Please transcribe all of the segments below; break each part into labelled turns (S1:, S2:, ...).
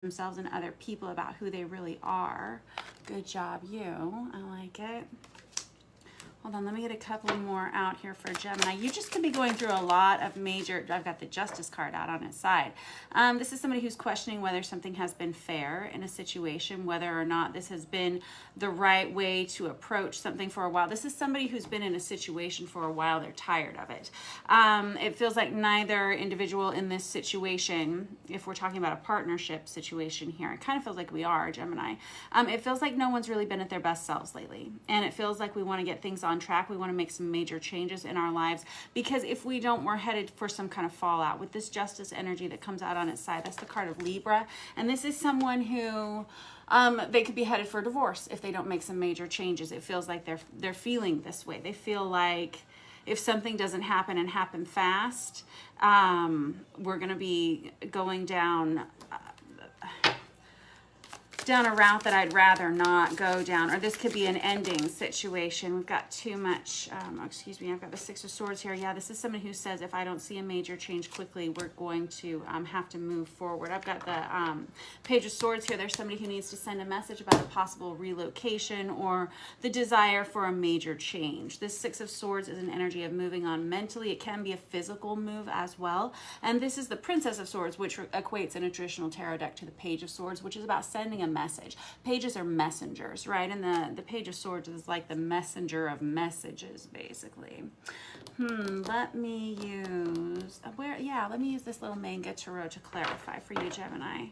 S1: themselves and other people about who they really are. Good job, you. I like it. Hold on, let me get a couple more out here for Gemini. You just could be going through a lot of major, I've got the Justice card out on its side. This is somebody who's questioning whether something has been fair in a situation, whether or not this has been the right way to approach something for a while. This is somebody who's been in a situation for a while. They're tired of it. It feels like neither individual in this situation, if we're talking about a partnership situation here, it kind of feels like we are, Gemini. It feels like no one's really been at their best selves lately. And it feels like we want to get things on track. We want to make some major changes in our lives, because if we don't, we're headed for some kind of fallout. With this Justice energy that comes out on its side, that's the card of Libra, and this is someone who they could be headed for divorce if they don't make some major changes. It feels like they're feeling this way. They feel like if something doesn't happen and happen fast, we're going to be going down a route that I'd rather not go down, or this could be an ending situation. We've got too much, excuse me, I've got the Six of Swords here. Yeah, this is somebody who says, if I don't see a major change quickly, we're going to have to move forward. I've got the Page of Swords here. There's somebody who needs to send a message about a possible relocation or the desire for a major change. This Six of Swords is an energy of moving on mentally. It can be a physical move as well. And this is the Princess of Swords, which equates in a traditional tarot deck to the Page of Swords, which is about sending a message. Pages are messengers, right? And the Page of Swords is like the messenger of messages, basically. Let me use let me use this little manga tarot to clarify for you, Gemini.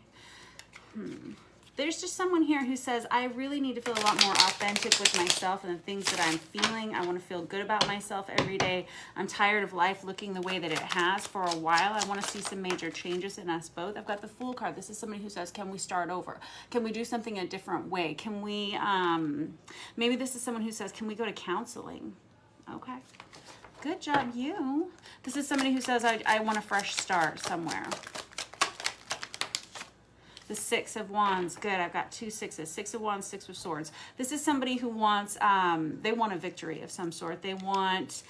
S1: There's just someone here who says, I really need to feel a lot more authentic with myself and the things that I'm feeling. I want to feel good about myself every day. I'm tired of life looking the way that it has for a while. I want to see some major changes in us both. I've got the Fool card. This is somebody who says, can we start over? Can we do something a different way? Can we, maybe this is someone who says, can we go to counseling? Okay. Good job, you. This is somebody who says, I want a fresh start somewhere. The Six of Wands. Good. I've got two sixes. Six of Wands, Six of Swords. This is somebody who wants, they want a victory of some sort. They want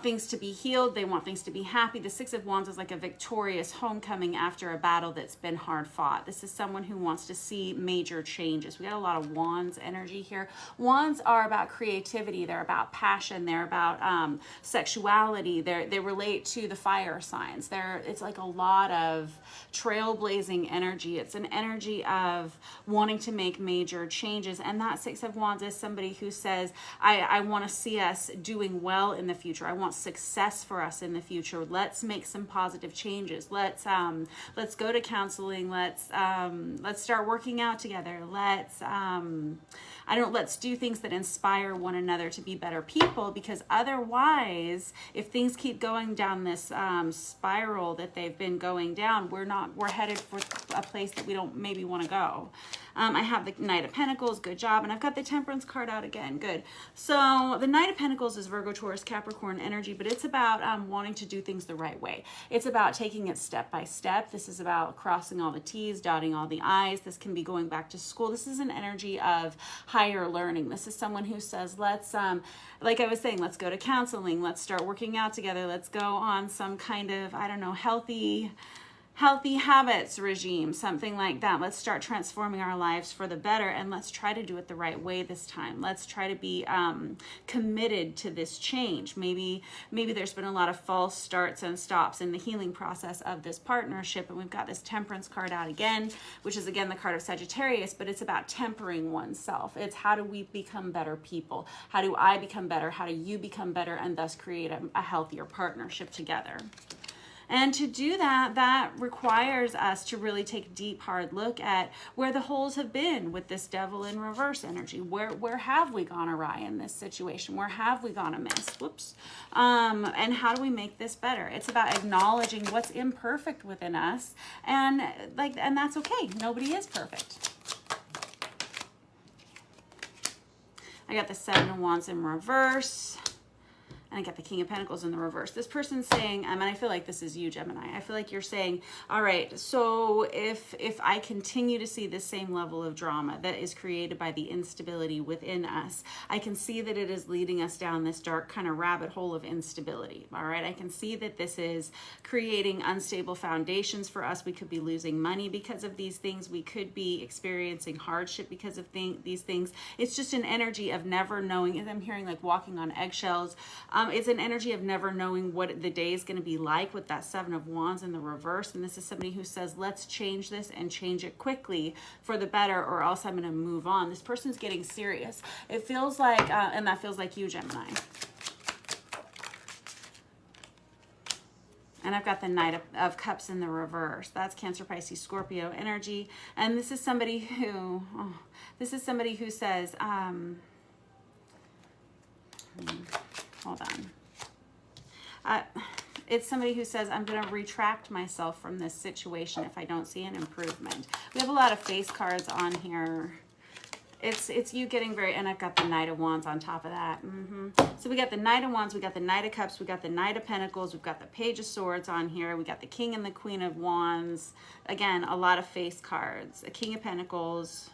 S1: things to be healed. They want things to be happy. The Six of Wands is like a victorious homecoming after a battle that's been hard fought. This is someone who wants to see major changes. We got a lot of Wands energy here. Wands are about creativity. They're about passion. They're about sexuality. They relate to the fire signs. It's like a lot of trailblazing energy. It's an energy of wanting to make major changes. And that Six of Wands is somebody who says, I want to see us doing well in the future. I want success for us in the future. Let's make some positive changes. Let's go to counseling. Let's start working out together. Let's do things that inspire one another to be better people, because otherwise, if things keep going down this spiral that they've been going down, we're headed for a place that we don't maybe want to go. I have the Knight of Pentacles, good job, and I've got the Temperance card out again, good. So the Knight of Pentacles is Virgo, Taurus, Capricorn energy, but it's about wanting to do things the right way. It's about taking it step by step. This is about crossing all the T's, dotting all the I's. This can be going back to school. This is an energy of higher learning. This is someone who says, let's, like I was saying, let's go to counseling. Let's start working out together. Let's go on some kind of, I don't know, healthy habits regime, something like that. Let's start transforming our lives for the better, and let's try to do it the right way this time. Let's try to be committed to this change. Maybe there's been a lot of false starts and stops in the healing process of this partnership, and we've got this Temperance card out again, which is again the card of Sagittarius, but it's about tempering oneself. It's how do we become better people? How do I become better? How do you become better, and thus create a healthier partnership together? And to do that, that requires us to really take a deep, hard look at where the holes have been with this Devil in reverse energy. Where have we gone awry in this situation? Where have we gone amiss? Whoops. And how do we make this better? It's about acknowledging what's imperfect within us, and that's okay. Nobody is perfect. I got the Seven of Wands in reverse. And I got the King of Pentacles in the reverse. This person's saying, and I feel like this is you, Gemini. I feel like you're saying, all right, so if I continue to see this same level of drama that is created by the instability within us, I can see that it is leading us down this dark kind of rabbit hole of instability. All right, I can see that this is creating unstable foundations for us. We could be losing money because of these things. We could be experiencing hardship because of these things. It's just an energy of never knowing. As I'm hearing, like walking on eggshells. It's an energy of never knowing what the day is going to be like with that Seven of Wands in the reverse. And this is somebody who says, let's change this and change it quickly for the better, or else I'm going to move on. This person's getting serious. It feels like, and that feels like you, Gemini. And I've got the Knight of Cups in the reverse. That's Cancer, Pisces, Scorpio energy. And this is somebody who, says, hold on. It's somebody who says, I'm going to retract myself from this situation if I don't see an improvement. We have a lot of face cards on here. It's you getting very, and I've got the Knight of Wands on top of that. So we got the Knight of Wands, we got the Knight of Cups, we got the Knight of Pentacles, we've got the Page of Swords on here, we got the King and the Queen of Wands. Again, a lot of face cards. A King of Pentacles.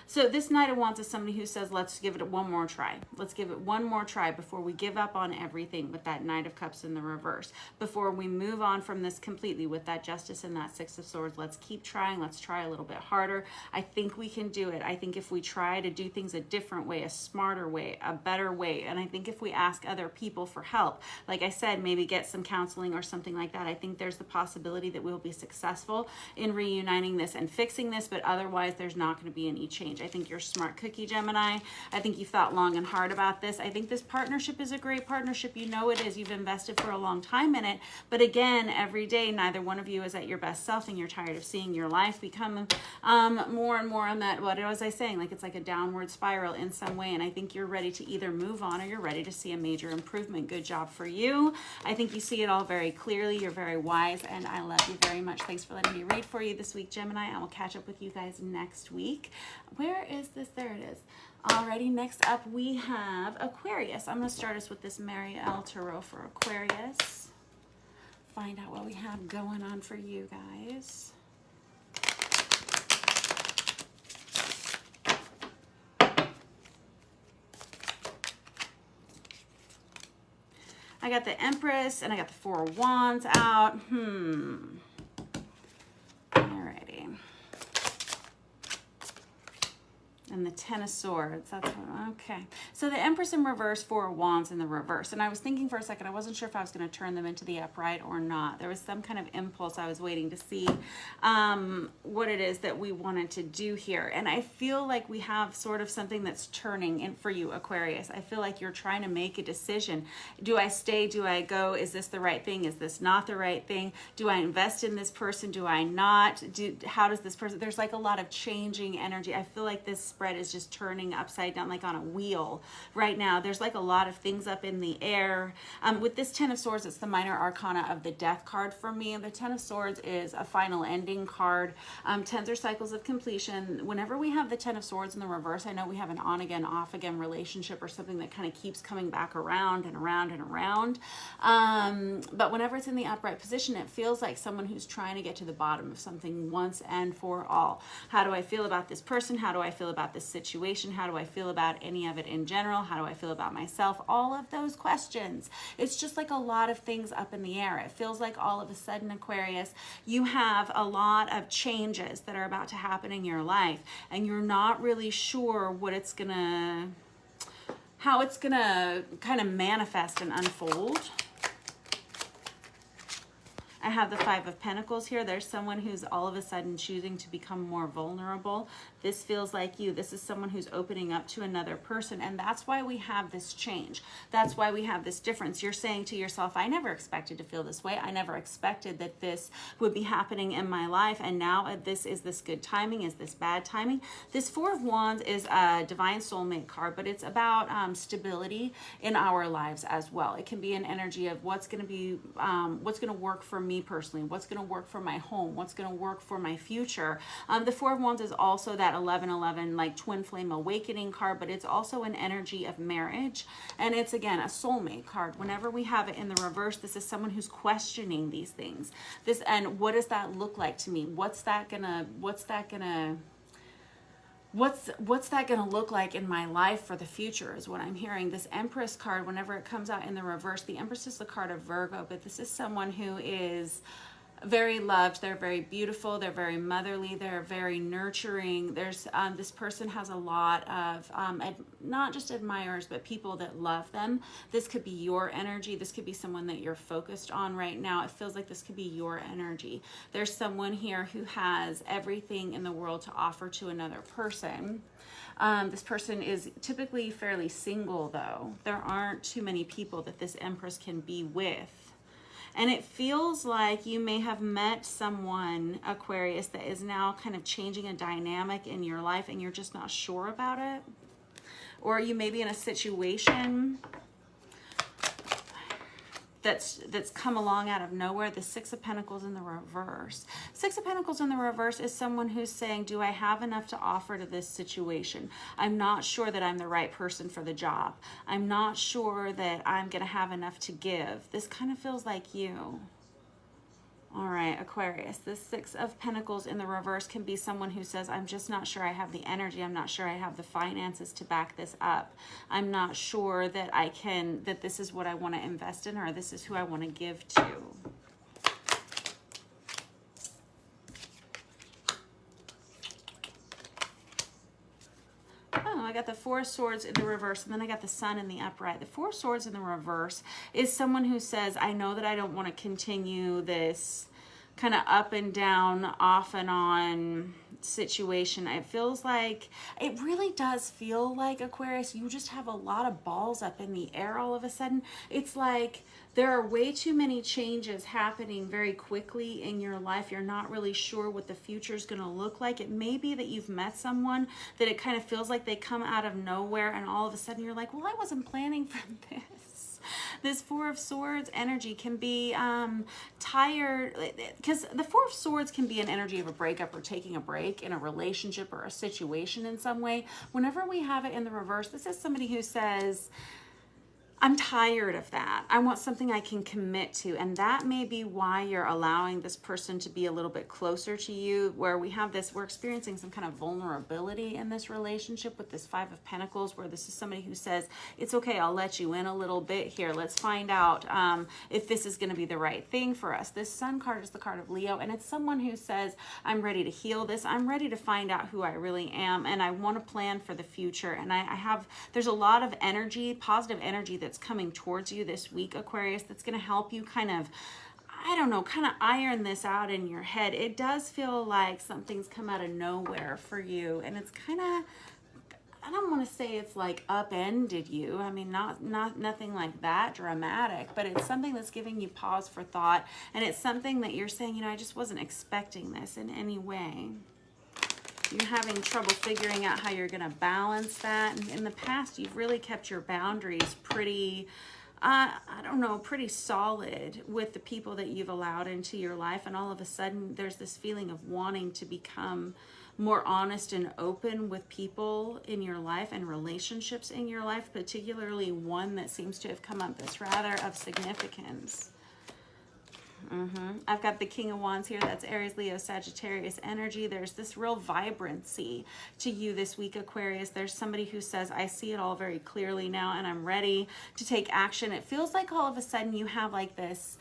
S1: So this Knight of Wands is somebody who says, let's give it one more try. Let's give it one more try before we give up on everything with that Knight of Cups in the reverse. Before we move on from this completely with that Justice and that Six of Swords, let's keep trying. Let's try a little bit harder. I think we can do it. I think if we try to do things a different way, a smarter way, a better way, and I think if we ask other people for help, like I said, maybe get some counseling or something like that, I think there's the possibility that we'll be successful in reuniting this and fixing this, but otherwise there's not going to be any change. I think you're a smart cookie, Gemini. I think you've thought long and hard about this. I think this partnership is a great partnership. You know it is. You've invested for a long time in it. But again, every day, neither one of you is at your best self, and you're tired of seeing your life become more and more on that, what was I saying? Like it's like a downward spiral in some way. And I think you're ready to either move on or you're ready to see a major improvement. Good job for you. I think you see it all very clearly. You're very wise, and I love you very much. Thanks for letting me read for you this week, Gemini. I will catch up with you guys next week. Where is this? There it is. Alrighty, next up we have Aquarius. I'm going to start us with this Marielle Tarot for Aquarius. Find out what we have going on for you guys. I got the Empress and I got the Four of Wands out. Alrighty. And the Ten of Swords. That's what, okay. So the Empress in reverse, Four of Wands in the reverse. And I was thinking for a second, I wasn't sure if I was going to turn them into the upright or not. There was some kind of impulse. I was waiting to see what it is that we wanted to do here. And I feel like we have sort of something that's turning in for you, Aquarius. I feel like you're trying to make a decision. Do I stay? Do I go? Is this the right thing? Is this not the right thing? Do I invest in this person? Do I not? How does this person? There's like a lot of changing energy. I feel like this spread is just turning upside down like on a wheel right now. There's like a lot of things up in the air. With this Ten of Swords, it's the minor arcana of the Death card for me. The Ten of Swords is a final ending card. Tens are cycles of completion. Whenever we have the Ten of Swords in the reverse, I know we have an on again, off again relationship or something that kind of keeps coming back around and around and around. But whenever it's in the upright position, it feels like someone who's trying to get to the bottom of something once and for all. How do I feel about this person? How do I feel about this situation? How do I feel about any of it in general? How do I feel about myself? All of those questions. It's just like a lot of things up in the air. It feels like all of a sudden, Aquarius, you have a lot of changes that are about to happen in your life, and you're not really sure what it's gonna, how it's gonna kind of manifest and unfold. I have the Five of Pentacles here. There's someone who's all of a sudden choosing to become more vulnerable. This feels like you. This is someone who's opening up to another person. And that's why we have this change. That's why we have this difference. You're saying to yourself, I never expected to feel this way. I never expected that this would be happening in my life. And now is this good timing? Is this bad timing? This Four of Wands is a divine soulmate card, but it's about stability in our lives as well. It can be an energy of what's going to work for me me personally? What's going to work for my home? What's going to work for my future? The Four of Wands is also that 1111 like twin flame awakening card, but it's also an energy of marriage. And it's, again, a soulmate card. Whenever we have it in the reverse, this is someone who's questioning these things. And what does that look like to me? What's that gonna look like in my life for the future is what I'm hearing. This Empress card, whenever it comes out in the reverse, the Empress is the card of Virgo, but this is someone who is very loved. They're very beautiful. They're very motherly. They're very nurturing. There's this person has a lot of not just admirers, but people that love them. This could be your energy. This could be someone that you're focused on right now. It feels like this could be your energy. There's someone here who has everything in the world to offer to another person. This person is typically fairly single, though. There aren't too many people that this Empress can be with. And it feels like you may have met someone, Aquarius, that is now kind of changing a dynamic in your life and you're just not sure about it. Or you may be in a situation that's come along out of nowhere. The Six of Pentacles in the reverse. Six of Pentacles in the reverse is someone who's saying, do I have enough to offer to this situation? I'm not sure that I'm the right person for the job. I'm not sure that I'm going to have enough to give. This kind of feels like you. All right, Aquarius, this Six of Pentacles in the reverse can be someone who says, I'm just not sure I have the energy. I'm not sure I have the finances to back this up. I'm not sure that that this is what I want to invest in, or this is who I want to give to. Oh, I got the Four of Swords in the reverse, and then I got the Sun in the upright. The Four of Swords in the reverse is someone who says, I know that I don't want to continue this kind of up and down, off and on situation. It feels like, it really does feel like, Aquarius, you just have a lot of balls up in the air all of a sudden. It's like there are way too many changes happening very quickly in your life. You're not really sure what the future is going to look like. It may be that you've met someone that it kind of feels like they come out of nowhere and all of a sudden you're like, well, I wasn't planning for this. This Four of Swords energy can be tired, because the Four of Swords can be an energy of a breakup or taking a break in a relationship or a situation in some way. Whenever we have it in the reverse, this is somebody who says, I'm tired of that. I want something I can commit to. And that may be why you're allowing this person to be a little bit closer to you, where we're experiencing some kind of vulnerability in this relationship with this Five of Pentacles, where this is somebody who says, it's okay, I'll let you in a little bit here. Let's find out if this is going to be the right thing for us. This Sun card is the card of Leo, and it's someone who says, I'm ready to heal this. I'm ready to find out who I really am, and I want to plan for the future. And there's a lot of energy, positive energy that's coming towards you this week, Aquarius, that's going to help you kind of iron this out in your head. It does feel like something's come out of nowhere for you, and it's kind of, I don't want to say it's like upended you. I mean, nothing like that dramatic, but it's something that's giving you pause for thought, and it's something that you're saying, I just wasn't expecting this in any way. You're having trouble figuring out how you're going to balance that. And in the past, you've really kept your boundaries pretty, pretty solid with the people that you've allowed into your life. And all of a sudden, there's this feeling of wanting to become more honest and open with people in your life and relationships in your life, particularly one that seems to have come up that's rather of significance. I've got the King of Wands here. That's Aries, Leo, Sagittarius energy. There's this real vibrancy to you this week, Aquarius. There's somebody who says, I see it all very clearly now and I'm ready to take action. It feels like all of a sudden you have like this,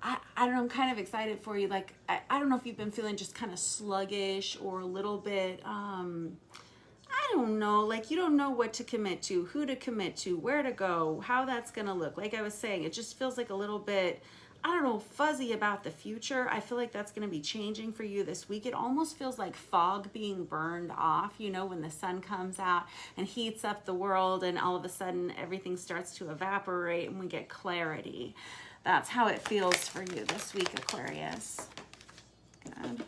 S1: I don't know, I'm kind of excited for you. Like, I don't know if you've been feeling just kind of sluggish or a little bit, I don't know, like you don't know what to commit to, who to commit to, where to go, how that's going to look. Like I was saying, it just feels like a little bit, I don't know, fuzzy about the future. I feel like that's going to be changing for you this week. It almost feels like fog being burned off, when the sun comes out and heats up the world and all of a sudden everything starts to evaporate and we get clarity. That's how it feels for you this week, Aquarius. Good.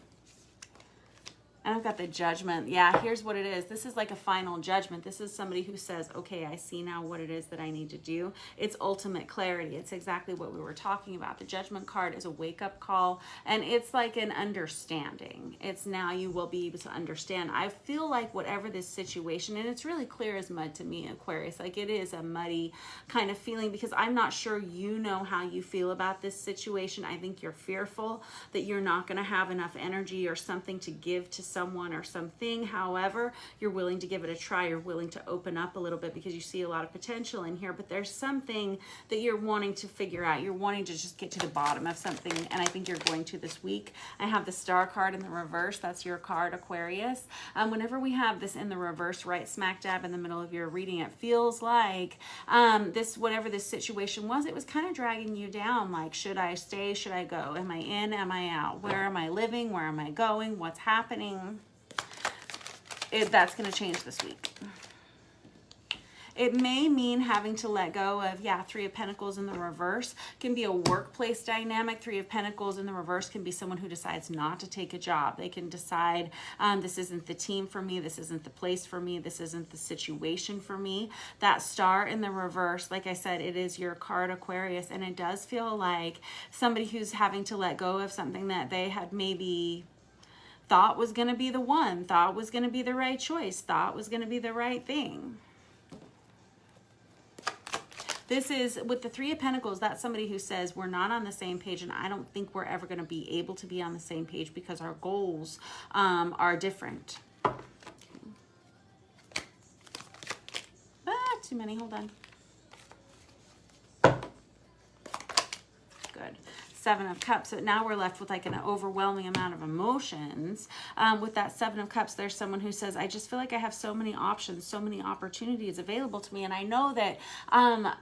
S1: And I've got the Judgment. Yeah, here's what it is. This is like a final judgment. This is somebody who says, okay, I see now what it is that I need to do. It's ultimate clarity. It's exactly what we were talking about. The Judgment card is a wake-up call, and it's like an understanding. It's now you will be able to understand. I feel like whatever this situation, and it's really clear as mud to me, Aquarius, like it is a muddy kind of feeling, because I'm not sure you know how you feel about this situation. I think you're fearful that you're not going to have enough energy or something to give to someone or something. However, you're willing to give it a try. You're willing to open up a little bit because you see a lot of potential in here, but there's something that you're wanting to figure out. You're wanting to just get to the bottom of something, and I think you're going to this week. I have the Star card in the reverse. That's your card, Aquarius. Whenever we have this in the reverse, right smack dab in the middle of your reading, it feels like whatever this situation was, it was kind of dragging you down. Like, should I stay? Should I go? Am I in? Am I out? Where am I living? Where am I going? What's happening? That's going to change this week. It may mean having to let go of, Three of Pentacles in the reverse can be a workplace dynamic. Three of Pentacles in the reverse can be someone who decides not to take a job. They can decide, this isn't the team for me. This isn't the place for me. This isn't the situation for me. That Star in the reverse, like I said, it is your card, Aquarius, and it does feel like somebody who's having to let go of something that they had maybe thought was going to be the one, thought was going to be the right choice, thought was going to be the right thing. This is, with the Three of Pentacles, that's somebody who says we're not on the same page, and I don't think we're ever going to be able to be on the same page because our goals are different. Too many, hold on. Good. Seven of Cups. So now we're left with like an overwhelming amount of emotions. With that Seven of Cups, there's someone who says, I just feel like I have so many options, so many opportunities available to me. And I know that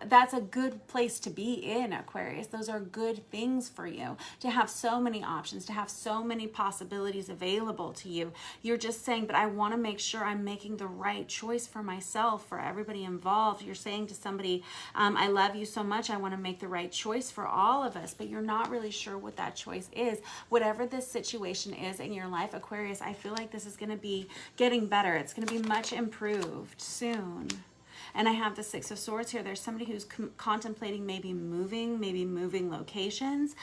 S1: that's a good place to be in, Aquarius. Those are good things for you, to have so many options, to have so many possibilities available to you. You're just saying, but I want to make sure I'm making the right choice for myself, for everybody involved. You're saying to somebody, I love you so much, I want to make the right choice for all of us, but you're not really sure what that choice is. Whatever this situation is in your life, Aquarius, I feel like this is going to be getting better. It's going to be much improved soon. And I have the Six of Swords here. There's somebody who's contemplating maybe moving locations.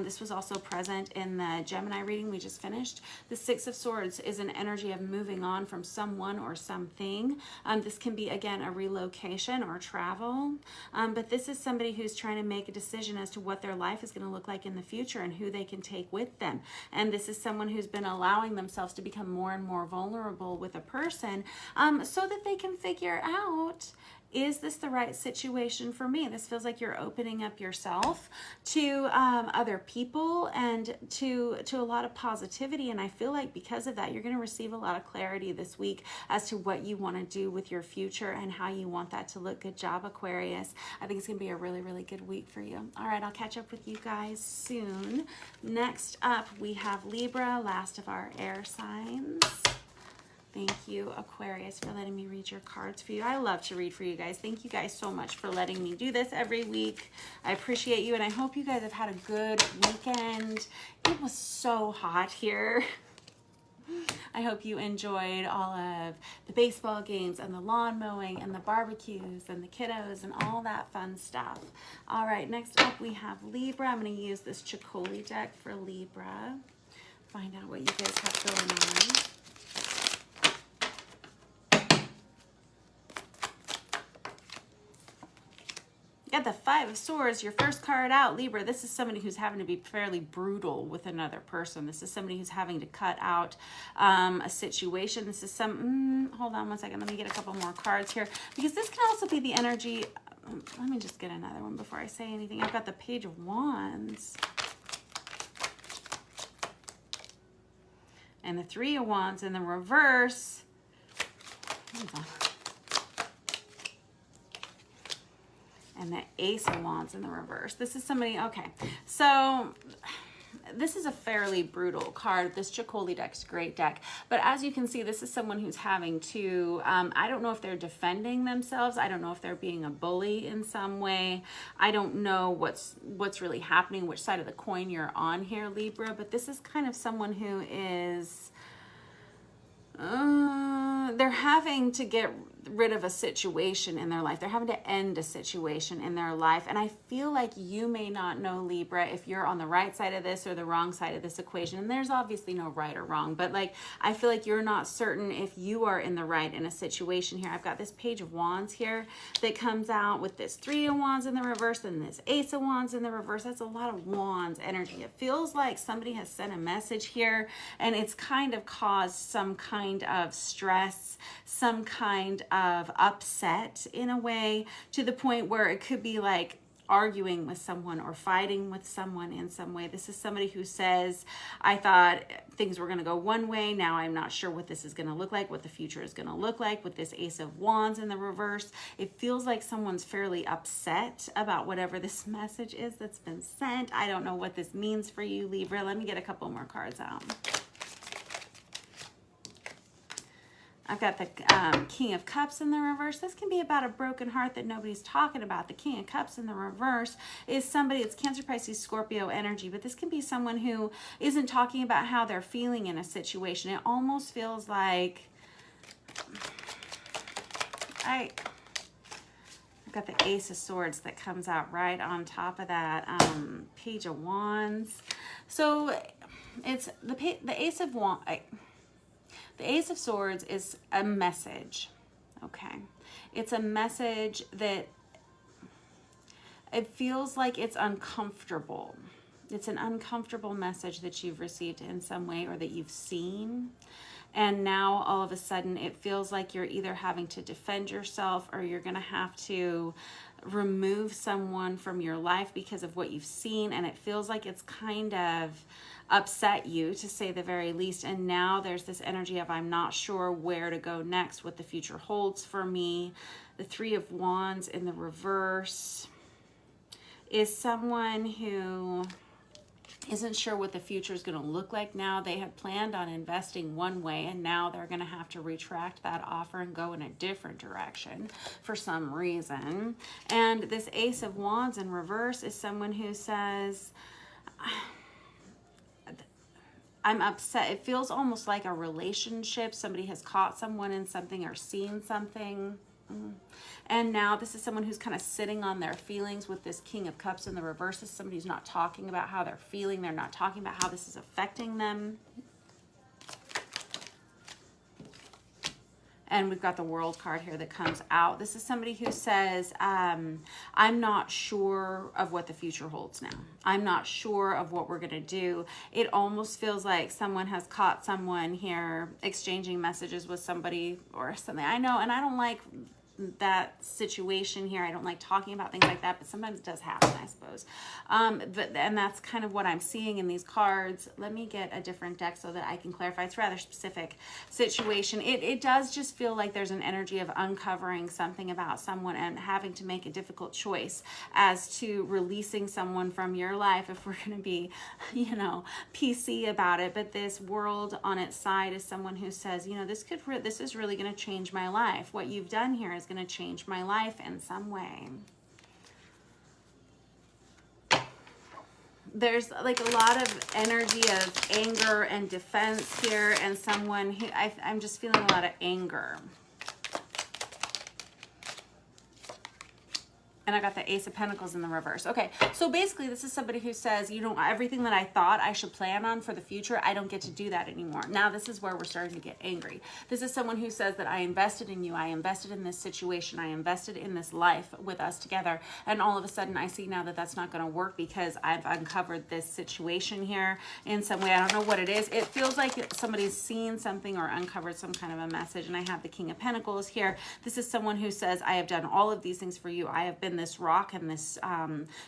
S1: This was also present in the Gemini reading we just finished. The Six of Swords is an energy of moving on from someone or something. This can be, again, a relocation or travel. But this is somebody who's trying to make a decision as to what their life is going to look like in the future and who they can take with them. And this is someone who's been allowing themselves to become more and more vulnerable with a person so that they can figure out, is this the right situation for me? This feels like you're opening up yourself to other people and to a lot of positivity. And I feel like because of that, you're going to receive a lot of clarity this week as to what you want to do with your future and how you want that to look. Good job, Aquarius. I think it's going to be a really, really good week for you. All right, I'll catch up with you guys soon. Next up, we have Libra, last of our air signs. Thank you, Aquarius, for letting me read your cards for you. I love to read for you guys. Thank you guys so much for letting me do this every week. I appreciate you, and I hope you guys have had a good weekend. It was so hot here. I hope you enjoyed all of the baseball games and the lawn mowing and the barbecues and the kiddos and all that fun stuff. All right, next up we have Libra. I'm going to use this Chicoli deck for Libra. Find out what you guys have going on. You got the Five of Swords, your first card out, Libra. This is somebody who's having to be fairly brutal with another person. This is somebody who's having to cut out a situation. This is hold on one second. Let me get a couple more cards here, because this can also be the energy. Let me just get another one before I say anything. I've got the Page of Wands. And the Three of Wands in the reverse. Hold on. And the Ace of Wands in the reverse. This is somebody, okay. So this is a fairly brutal card. This Chicoli deck's a great deck. But as you can see, this is someone who's having to, I don't know if they're defending themselves. I don't know if they're being a bully in some way. I don't know what's really happening, which side of the coin you're on here, Libra. But this is kind of someone who is they're having to get rid of a situation in their life. They're having to end a situation in their life. And I feel like you may not know, Libra, if you're on the right side of this or the wrong side of this equation. And there's obviously no right or wrong, but like, I feel like you're not certain if you are in the right in a situation here. I've got this Page of Wands here that comes out with this Three of Wands in the reverse and this Ace of Wands in the reverse. That's a lot of Wands energy. It feels like somebody has sent a message here and it's kind of caused some kind of stress, some kind of upset in a way, to the point where it could be like arguing with someone or fighting with someone in some way. This is somebody who says, I thought things were going to go one way. Now I'm not sure what this is going to look like, what the future is going to look like with this Ace of Wands in the reverse. It feels like someone's fairly upset about whatever this message is that's been sent. I don't know what this means for you, Libra. Let me get a couple more cards out. I've got the King of Cups in the reverse. This can be about a broken heart that nobody's talking about. The King of Cups in the reverse is somebody, it's Cancer, Pisces, Scorpio energy, but this can be someone who isn't talking about how they're feeling in a situation. It almost feels like, I've got the Ace of Swords that comes out right on top of that Page of Wands. So it's the Ace of Wands. The Ace of Swords is a message, okay? It's a message that it feels like it's uncomfortable. It's an uncomfortable message that you've received in some way or that you've seen. And now all of a sudden it feels like you're either having to defend yourself or you're going to have to remove someone from your life because of what you've seen. And it feels like it's kind of upset you, to say the very least. And now there's this energy of, I'm not sure where to go next, what the future holds for me. The Three of Wands in the reverse is someone who isn't sure what the future is going to look like now. They had planned on investing one way and now they're going to have to retract that offer and go in a different direction for some reason. And this Ace of Wands in reverse is someone who says, I'm upset. It feels almost like a relationship. Somebody has caught someone in something or seen something. And now this is someone who's kind of sitting on their feelings with this King of Cups in the reverse. This is somebody who's not talking about how they're feeling. They're not talking about how this is affecting them. And we've got the World card here that comes out. This is somebody who says, I'm not sure of what the future holds now. I'm not sure of what we're going to do. It almost feels like someone has caught someone here exchanging messages with somebody or something. I know, and I don't like that situation here. I don't like talking about things like that, but sometimes it does happen, I suppose. And that's kind of what I'm seeing in these cards. Let me get a different deck so that I can clarify. It's a rather specific situation. It does just feel like there's an energy of uncovering something about someone and having to make a difficult choice as to releasing someone from your life, if we're going to be, you know, PC about it. But this World on its side is someone who says, you know, this is really going to change my life. What you've done here is going to change my life in some way. There's like a lot of energy of anger and defense here, and someone who I'm just feeling a lot of anger. And I got the Ace of Pentacles in the reverse. Okay, so basically this is somebody who says, you know, everything that I thought I should plan on for the future, I don't get to do that anymore. Now this is where we're starting to get angry. This is someone who says that I invested in you, I invested in this situation, I invested in this life with us together, and all of a sudden I see now that that's not going to work because I've uncovered this situation here in some way. I don't know what it is. It feels like somebody's seen something or uncovered some kind of a message, and I have the King of Pentacles here. This is someone who says, I have done all of these things for you. I have been this rock and this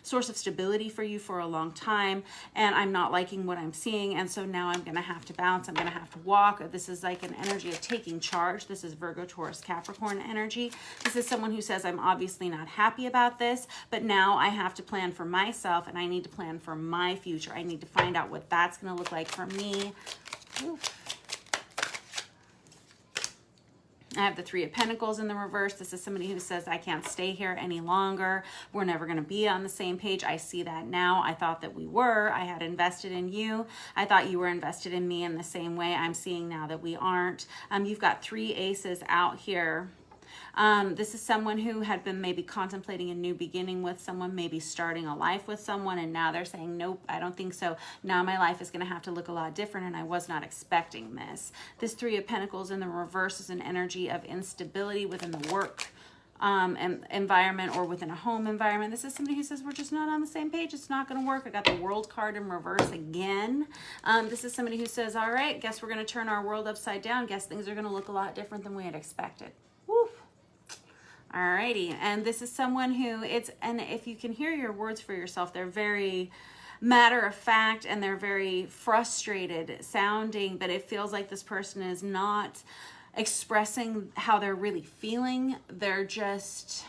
S1: source of stability for you for a long time, and I'm not liking what I'm seeing, and so now I'm going to have to bounce. I'm going to have to walk. This is like an energy of taking charge. This is Virgo, Taurus, Capricorn energy. This is someone who says, I'm obviously not happy about this, but now I have to plan for myself, and I need to plan for my future. I need to find out what that's going to look like for me. Oof. I have the Three of Pentacles in the reverse. This is somebody who says, I can't stay here any longer. We're never going to be on the same page. I see that now. I thought that we were. I had invested in you. I thought you were invested in me in the same way. I'm seeing now that we aren't. You've got 3 aces out here. This is someone who had been maybe contemplating a new beginning with someone, maybe starting a life with someone, and now they're saying, nope, I don't think so. Now my life is going to have to look a lot different, and I was not expecting this. This Three of Pentacles in the reverse is an energy of instability within the work environment or within a home environment. This is somebody who says, we're just not on the same page. It's not going to work. I got the World card in reverse again. This is somebody who says, all right, guess we're going to turn our world upside down. Guess things are going to look a lot different than we had expected. Woo. Alrighty, and this is someone who and if you can hear your words for yourself, they're very matter of fact and they're very frustrated sounding, but it feels like this person is not expressing how they're really feeling. They're just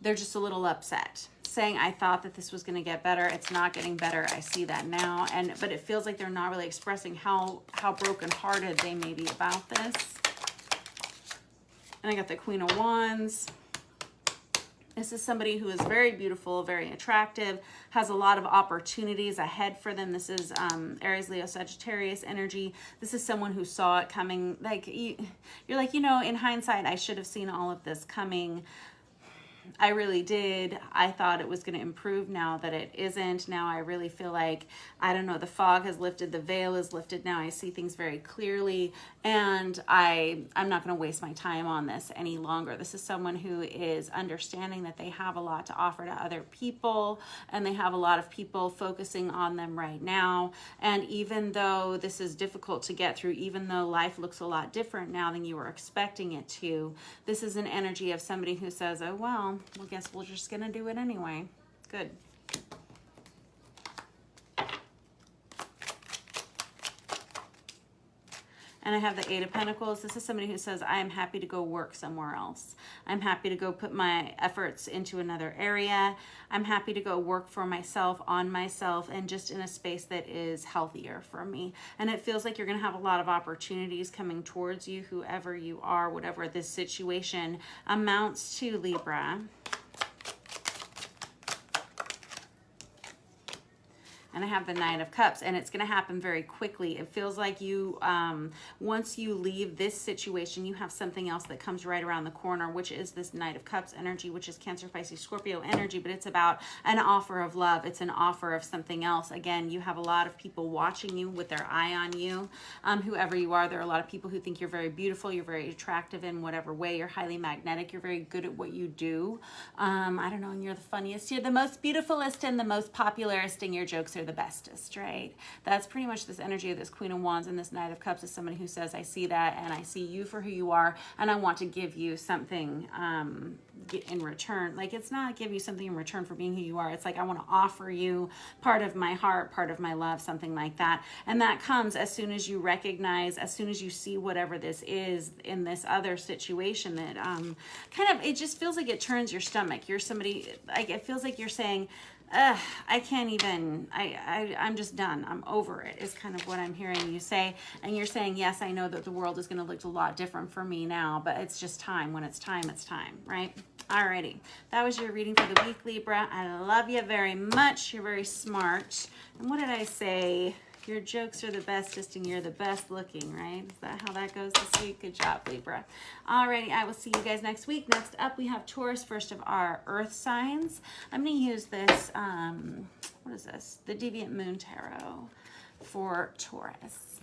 S1: a little upset, saying, I thought that this was going to get better. It's not getting better. I see that now. But it feels like they're not really expressing how brokenhearted they may be about this. And I got the Queen of Wands. This is somebody who is very beautiful, very attractive, has a lot of opportunities ahead for them. This is Aries, Leo, Sagittarius energy. This is someone who saw it coming. Like you're like, in hindsight, I should have seen all of this coming. I really did. I thought it was going to improve. Now that it isn't. Now I really feel like, I don't know, the fog has lifted, the veil is lifted. Now I see things very clearly, and I'm not going to waste my time on this any longer. This is someone who is understanding that they have a lot to offer to other people, and they have a lot of people focusing on them right now. And even though this is difficult to get through, even though life looks a lot different now than you were expecting it to, this is an energy of somebody who says, oh, well, I guess we're just going to do it anyway. Good. And I have the Eight of Pentacles. This is somebody who says, I am happy to go work somewhere else. I'm happy to go put my efforts into another area. I'm happy to go work for myself, on myself, and just in a space that is healthier for me. And it feels like you're going to have a lot of opportunities coming towards you, whoever you are, whatever this situation amounts to, Libra. And I have the Nine of Cups, and it's going to happen very quickly. It feels like you, once you leave this situation, you have something else that comes right around the corner, which is this Knight of Cups energy, which is Cancer, Pisces, Scorpio energy, but it's about an offer of love. It's an offer of something else. Again, you have a lot of people watching you with their eye on you. Whoever you are, there are a lot of people who think you're very beautiful, you're very attractive in whatever way, you're highly magnetic, you're very good at what you do. I don't know, and you're the funniest, you're the most beautifulest and the most popularist, and your jokes are the bestest, right? That's pretty much this energy of this Queen of Wands and this Knight of Cups is somebody who says, I see that, and I see you for who you are, and I want to give you something in return. Like, it's not give you something in return for being who you are. It's like, I want to offer you part of my heart, part of my love, something like that. And that comes as soon as you recognize, as soon as you see whatever this is in this other situation that kind of, it just feels like it turns your stomach. You're somebody, like, it feels like you're saying, I can't even, I'm just done. I'm over it, is kind of what I'm hearing you say. And you're saying, yes, I know that the world is going to look a lot different for me now, but it's just time. When it's time, right? Alrighty. That was your reading for the week, Libra. I love you very much. You're very smart. And what did I say? Your jokes are the bestest and you're the best looking, right? Is that how that goes this week? Good job, Libra. Alrighty, I will see you guys next week. Next up, we have Taurus, first of our earth signs. I'm going to use this, what is this? The Deviant Moon Tarot for Taurus.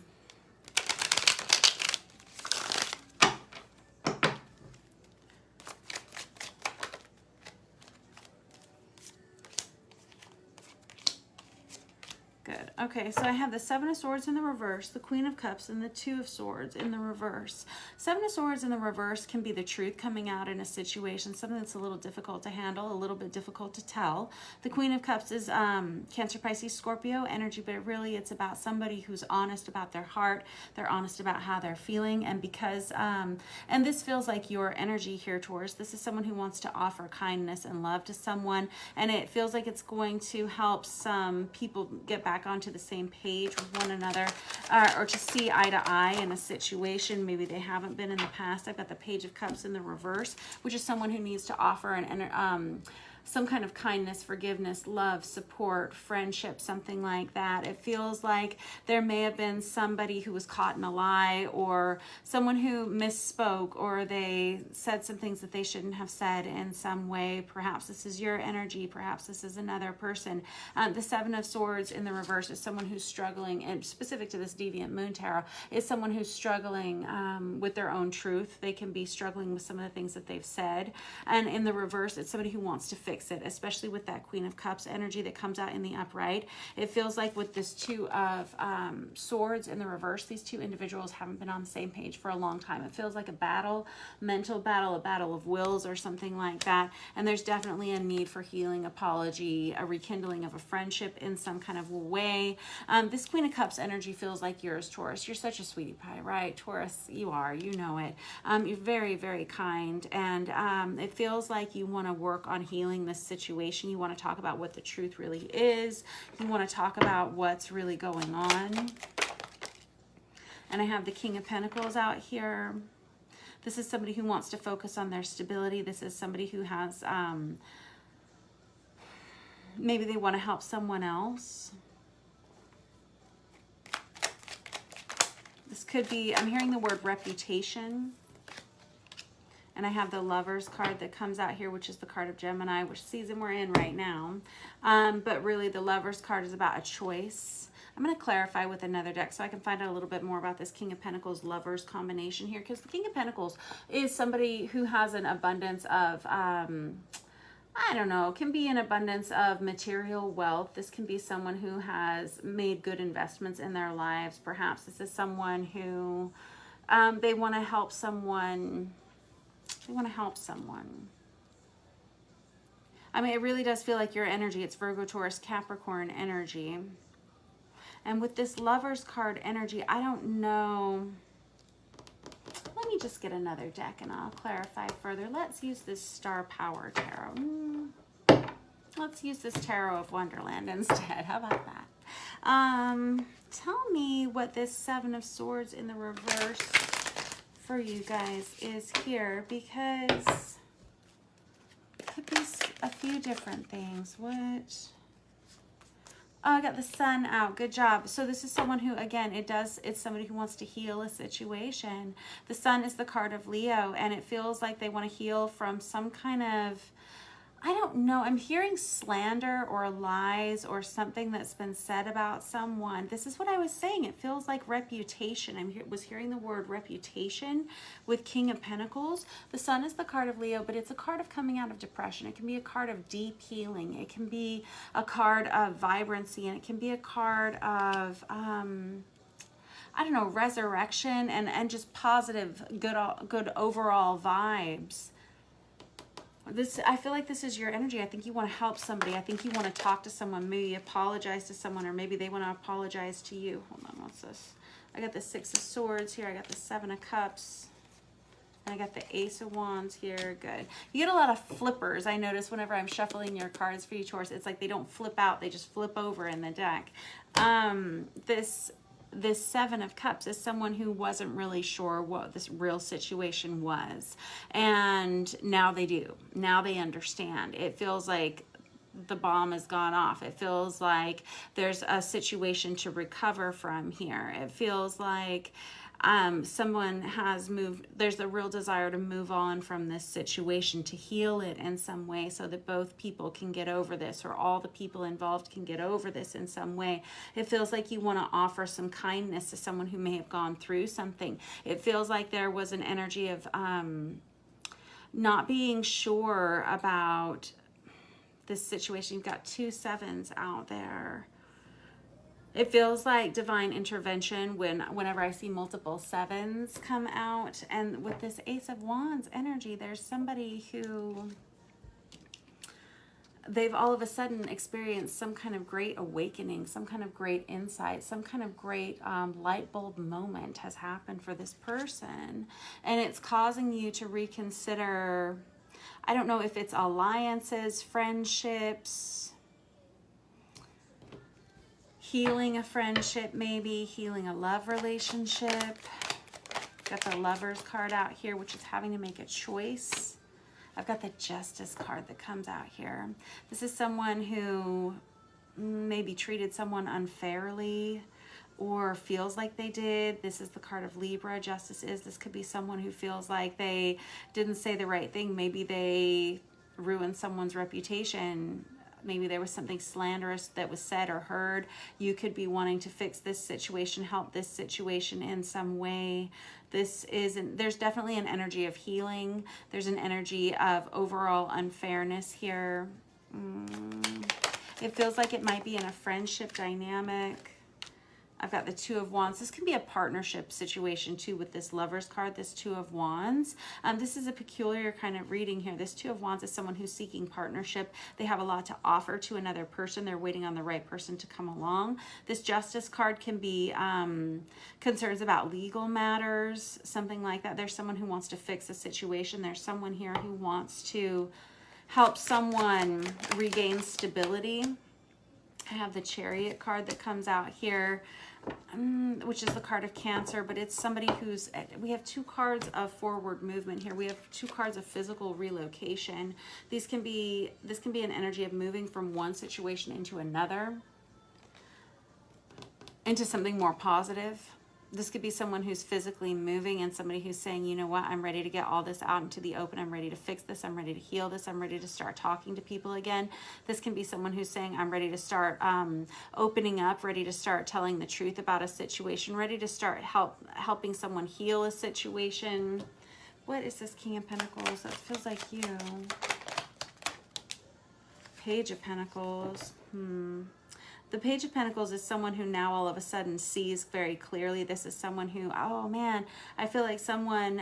S1: Good. Okay, so I have the Seven of Swords in the reverse, the Queen of Cups, and the Two of Swords in the reverse. Seven of Swords in the reverse can be the truth coming out in a situation, something that's a little difficult to handle, a little bit difficult to tell. The Queen of Cups is Cancer, Pisces, Scorpio energy, but really it's about somebody who's honest about their heart. They're honest about how they're feeling, and because, and this feels like your energy here, Taurus. This is someone who wants to offer kindness and love to someone, and it feels like it's going to help some people get back onto to the same page with one another, or to see eye to eye in a situation. Maybe they haven't been in the past. I've got the Page of Cups in the reverse, which is someone who needs to offer some kind of kindness, forgiveness, love, support, friendship, something like that. It feels like there may have been somebody who was caught in a lie, or someone who misspoke, or they said some things that they shouldn't have said in some way. Perhaps this is your energy. Perhaps this is another person. The Seven of Swords in the reverse is someone who's struggling, and specific to this Deviant Moon Tarot, is someone who's struggling with their own truth. They can be struggling with some of the things that they've said. And in the reverse, it's somebody who wants to fix it, especially with that Queen of Cups energy that comes out in the upright. It feels like with this Two of Swords in the reverse, these two individuals haven't been on the same page for a long time. It feels like a battle, mental battle, a battle of wills or something like that. And there's definitely a need for healing, apology, a rekindling of a friendship in some kind of way. This Queen of Cups energy feels like yours, Taurus. You're such a sweetie pie, right? Taurus, you are. You know it. You're very, very kind. And it feels like you want to work on healing this situation. You want to talk about what the truth really is. You want to talk about what's really going on. And I have the King of Pentacles out here. This is somebody who wants to focus on their stability. This is somebody who has, maybe they want to help someone else. This could be, I'm hearing the word reputation. And I have the Lovers card that comes out here, which is the card of Gemini, which season we're in right now. But really, the Lovers card is about a choice. I'm going to clarify with another deck so I can find out a little bit more about this King of Pentacles Lovers combination here. Because the King of Pentacles is somebody who has an abundance of, I don't know, can be an abundance of material wealth. This can be someone who has made good investments in their lives. Perhaps this is someone who they want to help someone. They want to help someone. I mean, it really does feel like your energy. It's Virgo, Taurus, Capricorn energy. And with this Lovers card energy, I don't know. Let me just get another deck and I'll clarify further. Let's use this Star Power Tarot. Let's use this Tarot of Wonderland instead. How about that? Tell me what this Seven of Swords in the reverse for you guys is here, because it could be a few different things. What? Oh, I got the Sun out. Good job. So this is someone who, again, it's somebody who wants to heal a situation. The Sun is the card of Leo, and it feels like they want to heal from some kind of, I don't know, I'm hearing slander or lies or something that's been said about someone. This is what I was saying. It feels like reputation. I was hearing the word reputation with King of Pentacles. The Sun is the card of Leo, but it's a card of coming out of depression. It can be a card of deep healing. It can be a card of vibrancy, and it can be a card of, I don't know, resurrection and just positive, good overall vibes. I feel like this is your energy. I think you want to help somebody. I think you want to talk to someone, maybe apologize to someone, or maybe they want to apologize to you. Hold on, what's this? I got the Six of Swords here. I got the Seven of Cups. And I got the Ace of Wands here. Good. You get a lot of flippers. I notice whenever I'm shuffling your cards for you, Taurus, it's like they don't flip out. They just flip over in the deck. This Seven of Cups is someone who wasn't really sure what this real situation was. And now they do. Now they understand. It feels like the bomb has gone off. It feels like there's a situation to recover from here. It feels like someone has moved. There's a real desire to move on from this situation, to heal it in some way so that both people can get over this, or all the people involved can get over this in some way. It feels like you want to offer some kindness to someone who may have gone through something. It feels like there was an energy of not being sure about this situation. You've got two sevens out there. It feels like divine intervention whenever I see multiple sevens come out. And with this Ace of Wands energy, there's somebody who they've all of a sudden experienced some kind of great awakening, some kind of great insight, some kind of great light bulb moment has happened for this person. And it's causing you to reconsider, I don't know if it's alliances, friendships, Healing a friendship, maybe healing a love relationship. Got the Lovers card out here, which is having to make a choice. I've got the Justice card that comes out here. This is someone who maybe treated someone unfairly or feels like they did. This is the card of Libra. Justice is, this could be someone who feels like they didn't say the right thing. Maybe they ruined someone's reputation. Maybe there was something slanderous that was said or heard. You could be wanting to fix this situation, help this situation in some way. There's definitely an energy of healing. There's an energy of overall unfairness here. It feels like it might be in a friendship dynamic. I've got the Two of Wands. This can be a partnership situation too with this Lovers card, this Two of Wands. This is a peculiar kind of reading here. This Two of Wands is someone who's seeking partnership. They have a lot to offer to another person. They're waiting on the right person to come along. This Justice card can be concerns about legal matters, something like that. There's someone who wants to fix a situation. There's someone here who wants to help someone regain stability. I have the Chariot card that comes out here, which is the card of Cancer, but it's somebody who's, we have two cards of forward movement here. We have two cards of physical relocation. This can be an energy of moving from one situation into another, into something more positive. This could be someone who's physically moving and somebody who's saying, you know what, I'm ready to get all this out into the open. I'm ready to fix this. I'm ready to heal this. I'm ready to start talking to people again. This can be someone who's saying, I'm ready to start opening up, ready to start telling the truth about a situation, ready to start helping someone heal a situation. What is this King of Pentacles? That feels like you. Page of Pentacles. The Page of Pentacles is someone who now all of a sudden sees very clearly. This is someone who, oh man, I feel like someone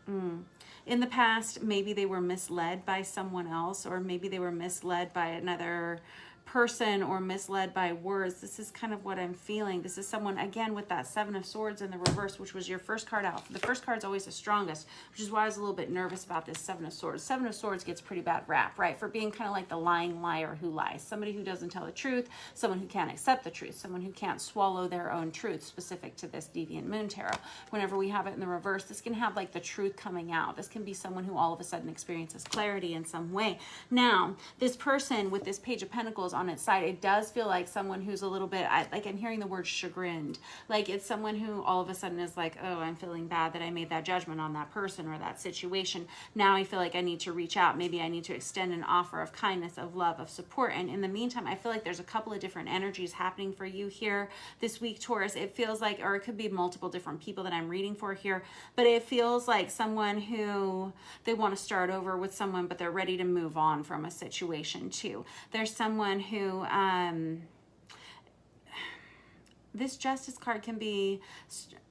S1: in the past, maybe they were misled by someone else, or maybe they were misled by another person or misled by words. This is kind of what I'm feeling. This is someone, again, with that Seven of Swords in the reverse, which was your first card out. The first card's always the strongest, which is why I was a little bit nervous about this Seven of Swords. Seven of Swords gets pretty bad rap, right? For being kind of like the lying liar who lies. Somebody who doesn't tell the truth, someone who can't accept the truth, someone who can't swallow their own truth, specific to this Deviant Moon Tarot. Whenever we have it in the reverse, this can have like the truth coming out. This can be someone who all of a sudden experiences clarity in some way. Now, this person with this Page of Pentacles on its side, it does feel like someone who's a little bit, like I'm hearing the word chagrined. Like it's someone who all of a sudden is like, oh, I'm feeling bad that I made that judgment on that person or that situation. Now I feel like I need to reach out. Maybe I need to extend an offer of kindness, of love, of support. And in the meantime, I feel like there's a couple of different energies happening for you here this week, Taurus. It feels like, or it could be multiple different people that I'm reading for here, but it feels like someone who, they want to start over with someone, but they're ready to move on from a situation too. There's someone who, this Justice card can be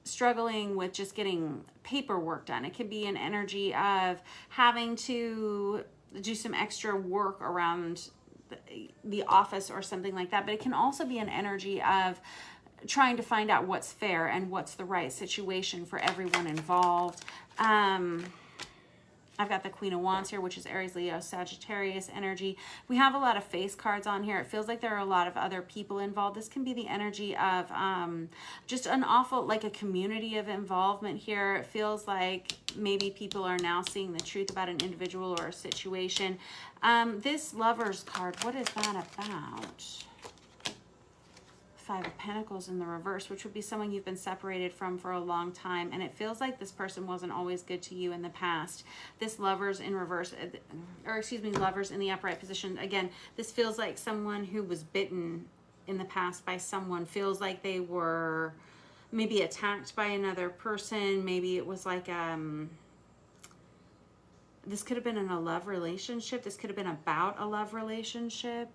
S1: struggling with just getting paperwork done. It can be an energy of having to do some extra work around the office or something like that. But it can also be an energy of trying to find out what's fair and what's the right situation for everyone involved. I've got the Queen of Wands here, which is Aries, Leo, Sagittarius energy. We have a lot of face cards on here. It feels like there are a lot of other people involved. This can be the energy of just an awful, like a community of involvement here. It feels like maybe people are now seeing the truth about an individual or a situation. This Lovers card, what is that about? Five of Pentacles in the reverse, which would be someone you've been separated from for a long time, and it feels like this person wasn't always good to you in the past. This Lovers in reverse, or excuse me, Lovers in the upright position. Again, this feels like someone who was bitten in the past by someone, feels like they were maybe attacked by another person. Maybe it was like this could have been in a love relationship. This could have been about a love relationship.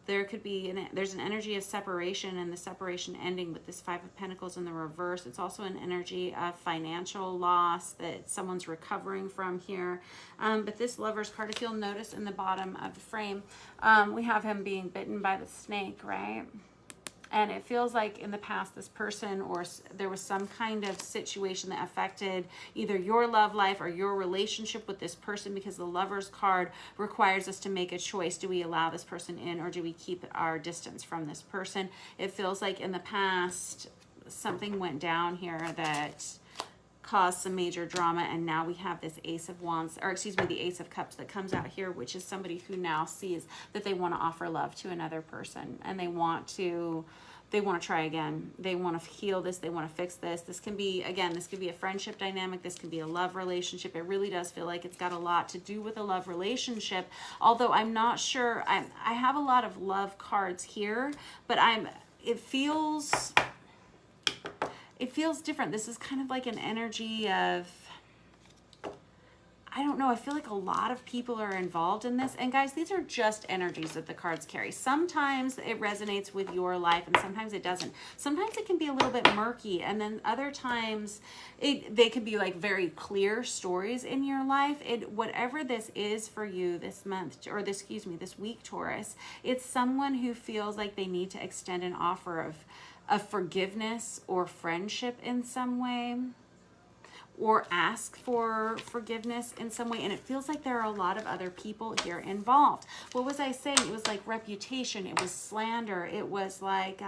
S1: There could be, there's an energy of separation, and the separation ending with this Five of Pentacles in the reverse. It's also an energy of financial loss that someone's recovering from here. But this Lovers card, if you'll notice in the bottom of the frame, we have him being bitten by the snake, right? And it feels like in the past, this person or there was some kind of situation that affected either your love life or your relationship with this person, because the Lover's card requires us to make a choice. Do we allow this person in, or do we keep our distance from this person? It feels like in the past, something went down here that caused some major drama, and now we have this Ace of Wands, or excuse me, the Ace of Cups that comes out here, which is somebody who now sees that they want to offer love to another person, and they want to try again. They want to heal this. They want to fix this. This can be, again, this could be a friendship dynamic. This can be a love relationship. It really does feel like it's got a lot to do with a love relationship, although I'm not sure. I have a lot of love cards here, but it feels different. This is kind of like an energy of, I don't know, I feel like a lot of people are involved in this. And guys, these are just energies that the cards carry. Sometimes it resonates with your life and sometimes it doesn't. Sometimes it can be a little bit murky, and then other times they can be like very clear stories in your life. Whatever this is for you this month, or this week, Taurus, it's someone who feels like they need to extend an offer of forgiveness or friendship in some way, or ask for forgiveness in some way. And it feels like there are a lot of other people here involved. What was I saying? It was like reputation. It was slander. It was like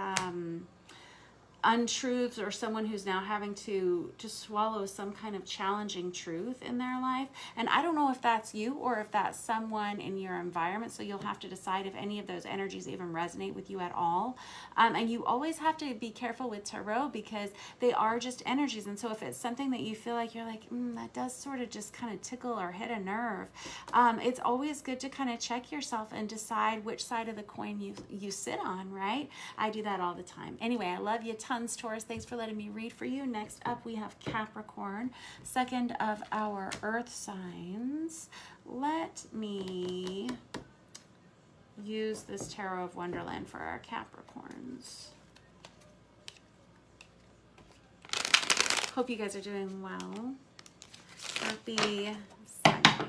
S1: untruths, or someone who's now having to swallow some kind of challenging truth in their life. And I don't know if that's you or if that's someone in your environment, so you'll have to decide if any of those energies even resonate with you at all. And you always have to be careful with tarot, because they are just energies. And so if it's something that you feel like you're like, that does sort of just kind of tickle or hit a nerve, it's always good to kind of check yourself and decide which side of the coin you sit on, right? I do that all the time. Anyway, I love you tons, Taurus. Thanks for letting me read for you. Next up, we have Capricorn, second of our earth signs. Let me use this Tarot of Wonderland for our Capricorns. Hope you guys are doing well. Happy Sunday.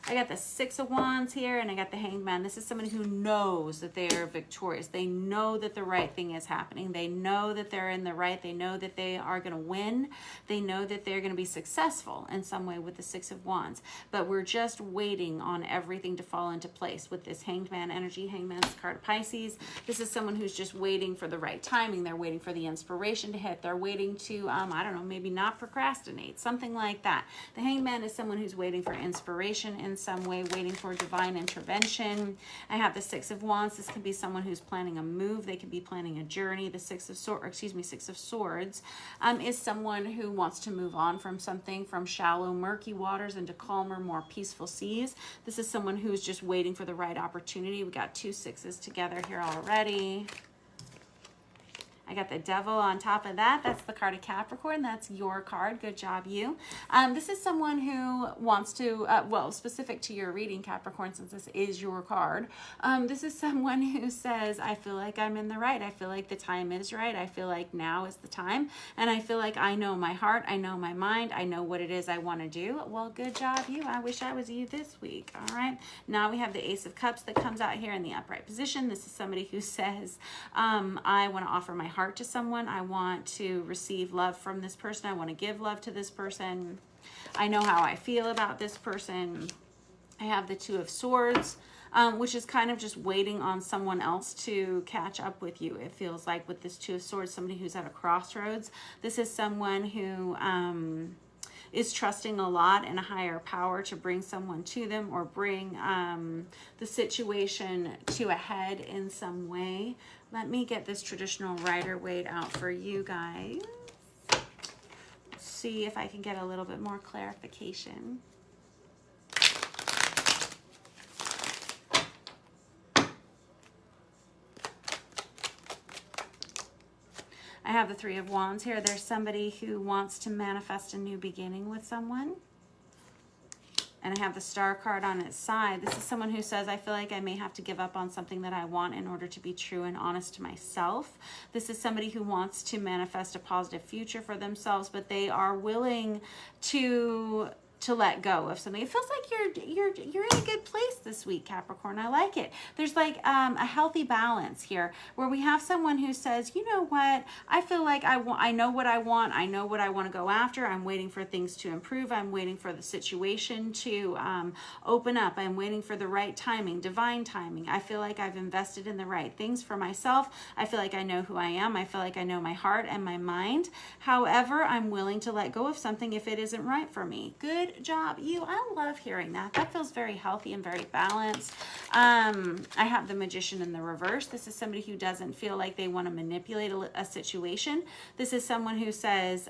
S1: I got the Six of Wands here, and I got the Hanged Man. This is someone who knows that they are victorious. They know that the right thing is happening. They know that they're in the right. They know that they are going to win. They know that they're going to be successful in some way with the Six of Wands. But we're just waiting on everything to fall into place with this Hanged Man energy. Hanged Man's card of Pisces. This is someone who's just waiting for the right timing. They're waiting for the inspiration to hit. They're waiting to, I don't know, maybe not procrastinate, something like that. The Hanged Man is someone who's waiting for inspiration in some way, waiting for divine intervention. I have the Six of Wands. This could be someone who's planning a move. They could be planning a journey. The Six of Swords is someone who wants to move on from something, from shallow, murky waters into calmer, more peaceful seas. This is someone who's just waiting for the right opportunity. We got two sixes together here already. I got the Devil on top of that. That's the card of Capricorn. That's your card. Good job, you. This is someone who wants to, well, specific to your reading, Capricorn, since this is your card. This is someone who says, I feel like I'm in the right. I feel like the time is right. I feel like now is the time. And I feel like I know my heart. I know my mind. I know what it is I want to do. Well, good job, you. I wish I was you this week. All right. Now we have the Ace of Cups that comes out here in the upright position. This is somebody who says, I want to offer my heart to someone. I want to receive love from this person. I want to give love to this person. I know how I feel about this person. I have the Two of Swords, which is kind of just waiting on someone else to catch up with you. It feels like with this Two of Swords, somebody who's at a crossroads. This is someone who is trusting a lot in a higher power to bring someone to them, or bring the situation to a head in some way. Let me get this traditional Rider-Waite out for you guys. See if I can get a little bit more clarification. I have the Three of Wands here. There's somebody who wants to manifest a new beginning with someone. And I have the Star card on its side. This is someone who says, I feel like I may have to give up on something that I want in order to be true and honest to myself. This is somebody who wants to manifest a positive future for themselves, but they are willing to to let go of something. It feels like you're in a good place this week, Capricorn. I like it. There's like a healthy balance here where we have someone who says, you know what, I feel like I know what I want. I know what I want to go after. I'm waiting for things to improve. I'm waiting for the situation to open up. I'm waiting for the right timing, divine timing. I feel like I've invested in the right things for myself. I feel like I know who I am. I feel like I know my heart and my mind. However, I'm willing to let go of something if it isn't right for me. Good job, you. I love hearing that. That feels very healthy and very balanced. I have the Magician in the reverse. This is somebody who doesn't feel like they want to manipulate a situation. This is someone who says,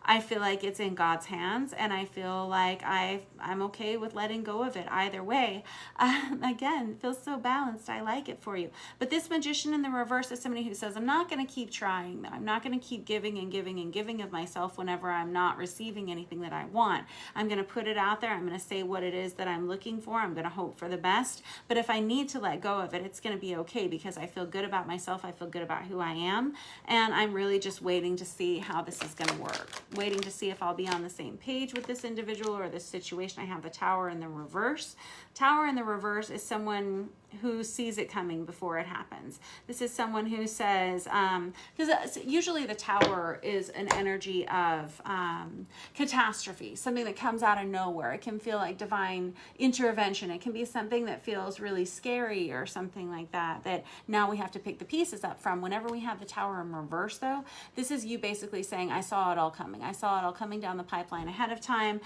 S1: I feel like it's in God's hands, and I feel like I'm okay with letting go of it either way. Again, it feels so balanced. I like it for you. But this Magician in the reverse is somebody who says, I'm not going to keep trying. I'm not going to keep giving and giving and giving of myself whenever I'm not receiving anything that I want. I'm going to put it out there. I'm going to say what it is that I'm looking for. I'm going to hope for the best. But if I need to let go of it, it's going to be okay because I feel good about myself. I feel good about who I am. And I'm really just waiting to see how this is going to work. Waiting to see if I'll be on the same page with this individual or this situation. I have the Tower in the reverse. Tower in the reverse is someone who sees it coming before it happens. This is someone who says, because usually the Tower is an energy of catastrophe, something that comes out of nowhere. It can feel like divine intervention. It can be something that feels really scary or something like that, that now we have to pick the pieces up from. Whenever we have the Tower in reverse, though, this is you basically saying, I saw it all coming. I saw it all coming down the pipeline ahead of time.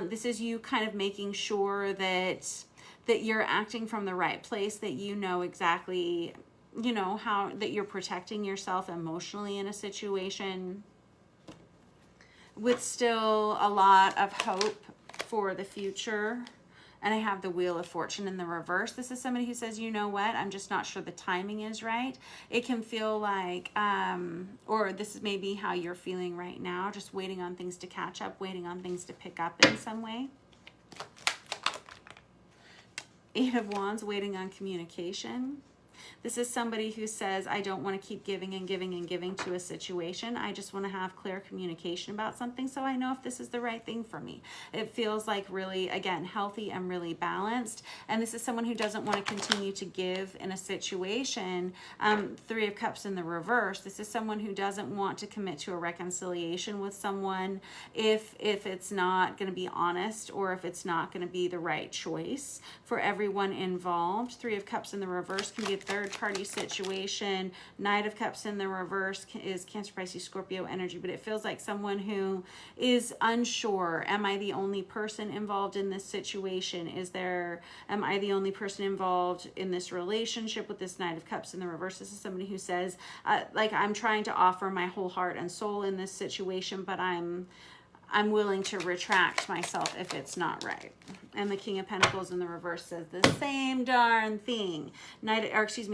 S1: This is you kind of making sure that you're acting from the right place, that you know exactly, you know, how that you're protecting yourself emotionally in a situation with still a lot of hope for the future. And I have the Wheel of Fortune in the reverse. This is somebody who says, you know what, I'm just not sure the timing is right. It can feel like, or this is maybe how you're feeling right now, just waiting on things to catch up, waiting on things to pick up in some way. Eight of Wands, waiting on communication. This is somebody who says, I don't want to keep giving and giving and giving to a situation. I just want to have clear communication about something so I know if this is the right thing for me. It feels like really, again, healthy and really balanced. And this is someone who doesn't want to continue to give in a situation. Three of Cups in the reverse. This is someone who doesn't want to commit to a reconciliation with someone if it's not going to be honest or if it's not going to be the right choice for everyone involved. Three of Cups in the reverse can be a third-party situation. Knight of Cups in the reverse is Cancer, Pisces, Scorpio energy, but it feels like someone who is unsure. Am I the only person involved in this situation? Am I the only person involved in this relationship with this Knight of Cups in the reverse? This is somebody who says, like, I'm trying to offer my whole heart and soul in this situation, but I'm willing to retract myself if it's not right. And the King of Pentacles in the reverse says the same darn thing.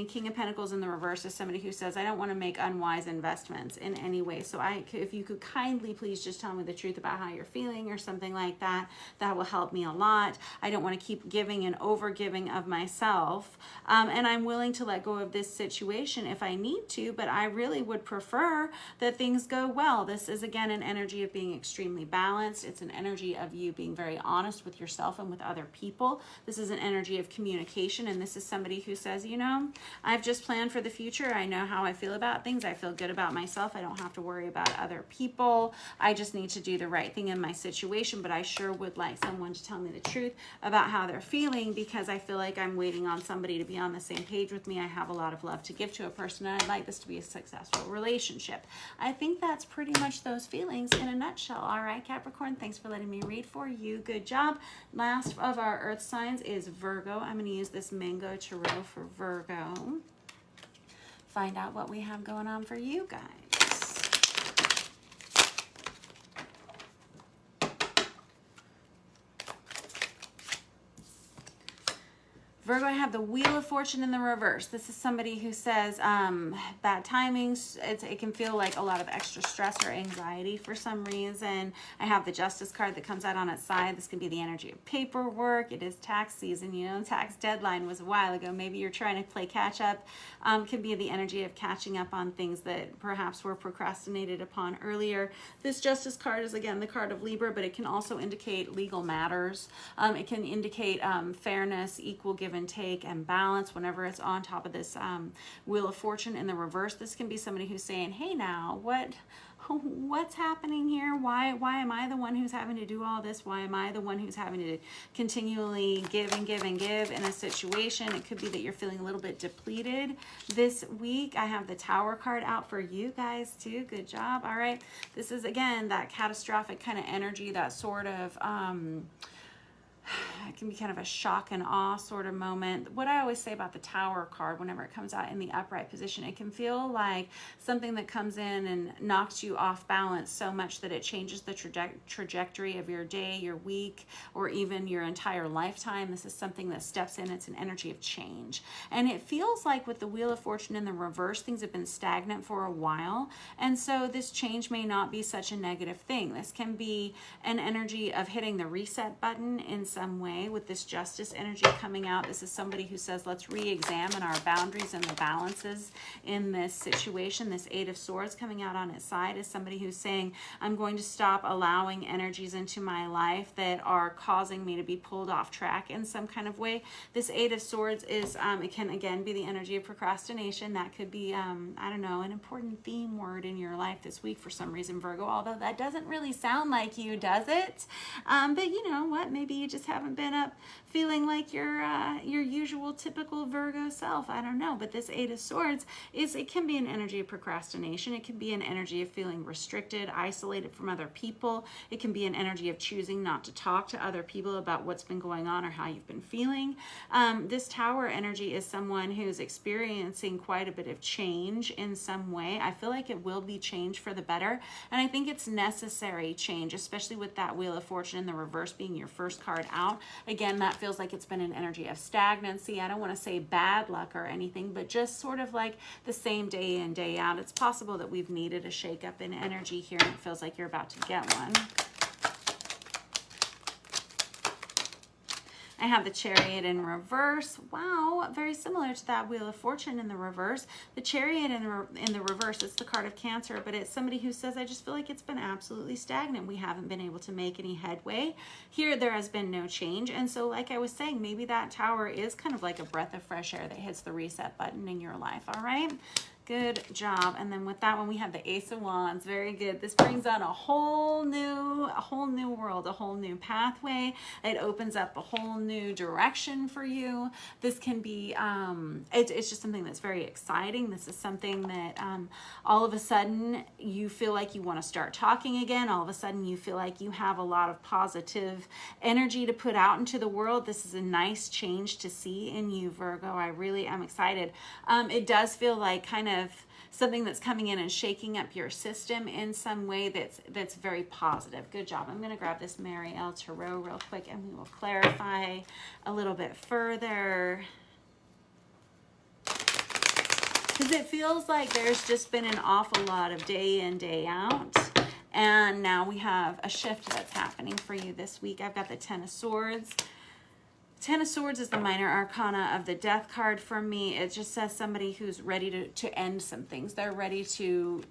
S1: King of Pentacles in the reverse is somebody who says, I don't want to make unwise investments in any way. So if you could kindly please just tell me the truth about how you're feeling or something like that, that will help me a lot. I don't want to keep giving and over giving of myself. And I'm willing to let go of this situation if I need to, but I really would prefer that things go well. This is, again, an energy of being extremely balanced. It's an energy of you being very honest with yourself and with other people. This is an energy of communication, and this is somebody who says, you know, I've just planned for the future. I know how I feel about things. I feel good about myself. I don't have to worry about other people. I just need to do the right thing in my situation, but I sure would like someone to tell me the truth about how they're feeling, because I feel like I'm waiting on somebody to be on the same page with me. I have a lot of love to give to a person, and I'd like this to be a successful relationship. I think that's pretty much those feelings in a nutshell. All right, Capricorn, thanks for letting me read for you. Good job. Last of our earth signs is Virgo. I'm going to use this Mango Tarot for Virgo. Find out what we have going on for you guys. Virgo, I have the Wheel of Fortune in the reverse. This is somebody who says bad timings. It can feel like a lot of extra stress or anxiety for some reason. I have the Justice card that comes out on its side. This can be the energy of paperwork. It is tax season, you know, tax deadline was a while ago. Maybe you're trying to play catch up. Can be the energy of catching up on things that perhaps were procrastinated upon earlier. This Justice card is, again, the card of Libra, but it can also indicate legal matters. It can indicate fairness, equal give and take, and balance whenever it's on top of this Wheel of Fortune in the reverse. This can be somebody who's saying, hey now, what's happening here? Why am I the one who's having to do all this? Why am I the one who's having to continually give and give and give in a situation? It could be that you're feeling a little bit depleted this week. I have the Tower card out for you guys too. Good job. All right. This is, again, that catastrophic kind of energy, that sort of it can be kind of a shock and awe sort of moment. What I always say about the Tower card, whenever it comes out in the upright position, it can feel like something that comes in and knocks you off balance so much that it changes the trajectory of your day, your week, or even your entire lifetime. This is something that steps in. It's an energy of change. And it feels like with the Wheel of Fortune in the reverse, things have been stagnant for a while. And so this change may not be such a negative thing. This can be an energy of hitting the reset button in some way with this Justice energy coming out. This is somebody who says, let's re-examine our boundaries and the balances in this situation. This Eight of Swords coming out on its side is somebody who's saying, I'm going to stop allowing energies into my life that are causing me to be pulled off track in some kind of way. This Eight of Swords is, it can again be the energy of procrastination. That could be, I don't know, an important theme word in your life this week for some reason, Virgo, although that doesn't really sound like you, does it? But you know what, maybe you just haven't been up feeling like your usual typical Virgo self. I don't know, but this Eight of Swords it can be an energy of procrastination. It can be an energy of feeling restricted, isolated from other people. It can be an energy of choosing not to talk to other people about what's been going on or how you've been feeling. This Tower energy is someone who's experiencing quite a bit of change in some way. I feel like it will be change for the better, and I think it's necessary change, especially with that Wheel of Fortune in the reverse being your first card out. Again, that feels like it's been an energy of stagnancy. I don't want to say bad luck or anything, but just sort of like the same day in, day out. It's possible that we've needed a shake-up in energy here, and it feels like you're about to get one. I have the Chariot in reverse. Wow, very similar to that Wheel of Fortune in the reverse. The Chariot in the reverse, it's the card of Cancer, but it's somebody who says, I just feel like it's been absolutely stagnant. We haven't been able to make any headway. Here, there has been no change. And so, like I was saying, maybe that Tower is kind of like a breath of fresh air that hits the reset button in your life, all right? Good job. And then with that one, we have the Ace of Wands. Very good. This brings on a whole new world, a whole new pathway. It opens up a whole new direction for you. This can be, it's just something that's very exciting. This is something that all of a sudden you feel like you want to start talking again. All of a sudden you feel like you have a lot of positive energy to put out into the world. This is a nice change to see in you, Virgo. I really am excited. It does feel like kind of something that's coming in and shaking up your system in some way that's very positive. Good job. I'm going to grab this Mary L. Tarot real quick and we will clarify a little bit further. Because it feels like there's just been an awful lot of day in, day out. And now we have a shift that's happening for you this week. I've got the Ten of Swords. Ten of Swords is the minor arcana of the Death card for me. It just says somebody who's ready to end some things. They're ready to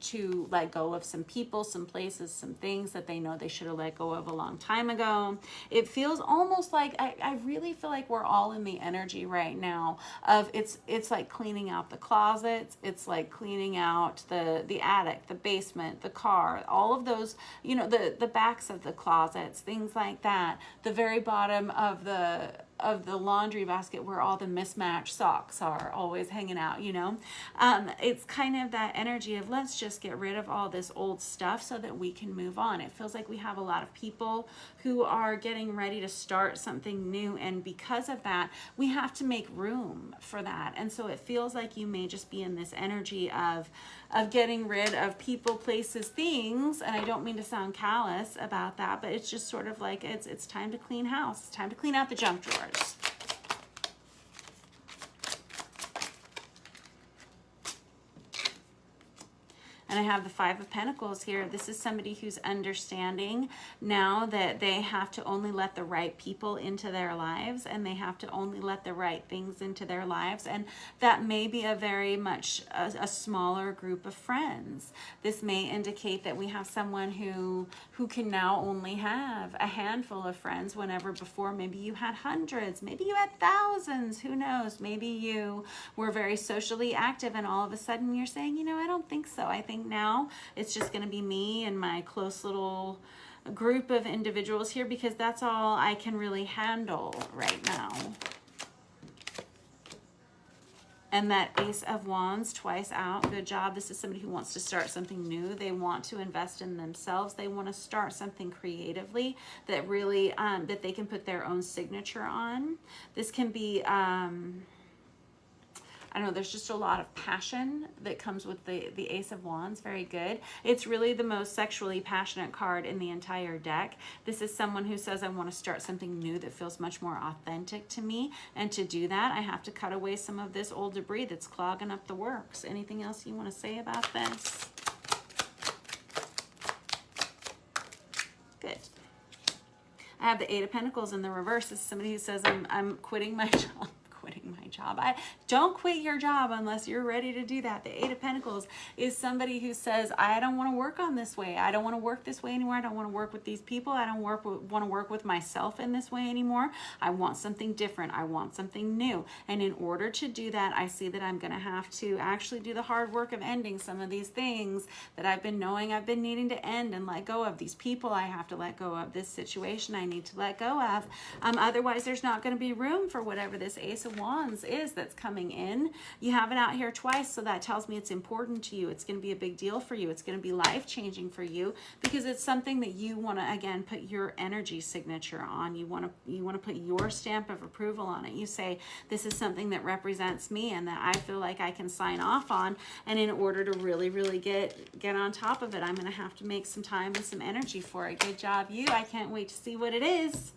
S1: let go of some people, some places, some things that they know they should have let go of a long time ago. It feels almost like, I really feel like we're all in the energy right now of it's like cleaning out the closets. It's like cleaning out the attic, the basement, the car, all of those, you know, the backs of the closets, things like that. The very bottom of the laundry basket where all the mismatched socks are always hanging out, you know. It's kind of that energy of let's just get rid of all this old stuff so that we can move on. It feels like we have a lot of people who are getting ready to start something new, and because of that we have to make room for that. And so it feels like you may just be in this energy of getting rid of people, places, things, and I don't mean to sound callous about that, but it's just sort of like it's time to clean house. It's time to clean out the junk drawers. And I have the Five of Pentacles here. This is somebody who's understanding now that they have to only let the right people into their lives, and they have to only let the right things into their lives. And that may be a very much a smaller group of friends. This may indicate that we have someone who can now only have a handful of friends, whenever before maybe you had hundreds, maybe you had thousands, who knows? Maybe you were very socially active and all of a sudden you're saying, you know, I don't think so. I think now it's just going to be me and my close little group of individuals here, because that's all I can really handle right now. And that Ace of Wands twice out. Good job. This is somebody who wants to start something new. They want to invest in themselves. They want to start something creatively that really, that they can put their own signature on. This can be, I don't know, there's just a lot of passion that comes with the Ace of Wands. Very good. It's really the most sexually passionate card in the entire deck. This is someone who says, I want to start something new that feels much more authentic to me. And to do that, I have to cut away some of this old debris that's clogging up the works. Anything else you want to say about this? Good. I have the Eight of Pentacles in the reverse. This is somebody who says, I'm quitting my job. Don't quit your job unless you're ready to do that. The Eight of Pentacles is somebody who says, I don't want to work on this way. I don't want to work this way anymore. I don't want to work with these people. I don't want to work with myself in this way anymore. I want something different. I want something new. And in order to do that, I see that I'm going to have to actually do the hard work of ending some of these things that I've been knowing I've been needing to end and let go of. These people I have to let go of. This situation I need to let go of. Otherwise, there's not going to be room for whatever this Ace of Wands is that's coming in. You have it out here twice, so that tells me it's important to you. It's going to be a big deal for you. It's going to be life-changing for you, because it's something that you want to, again, put your energy signature on. You want to put your stamp of approval on it. You say, this is something that represents me and that I feel like I can sign off on. And in order to really, really get on top of it, I'm going to have to make some time and some energy for it. Good job, you. I can't wait to see what it is.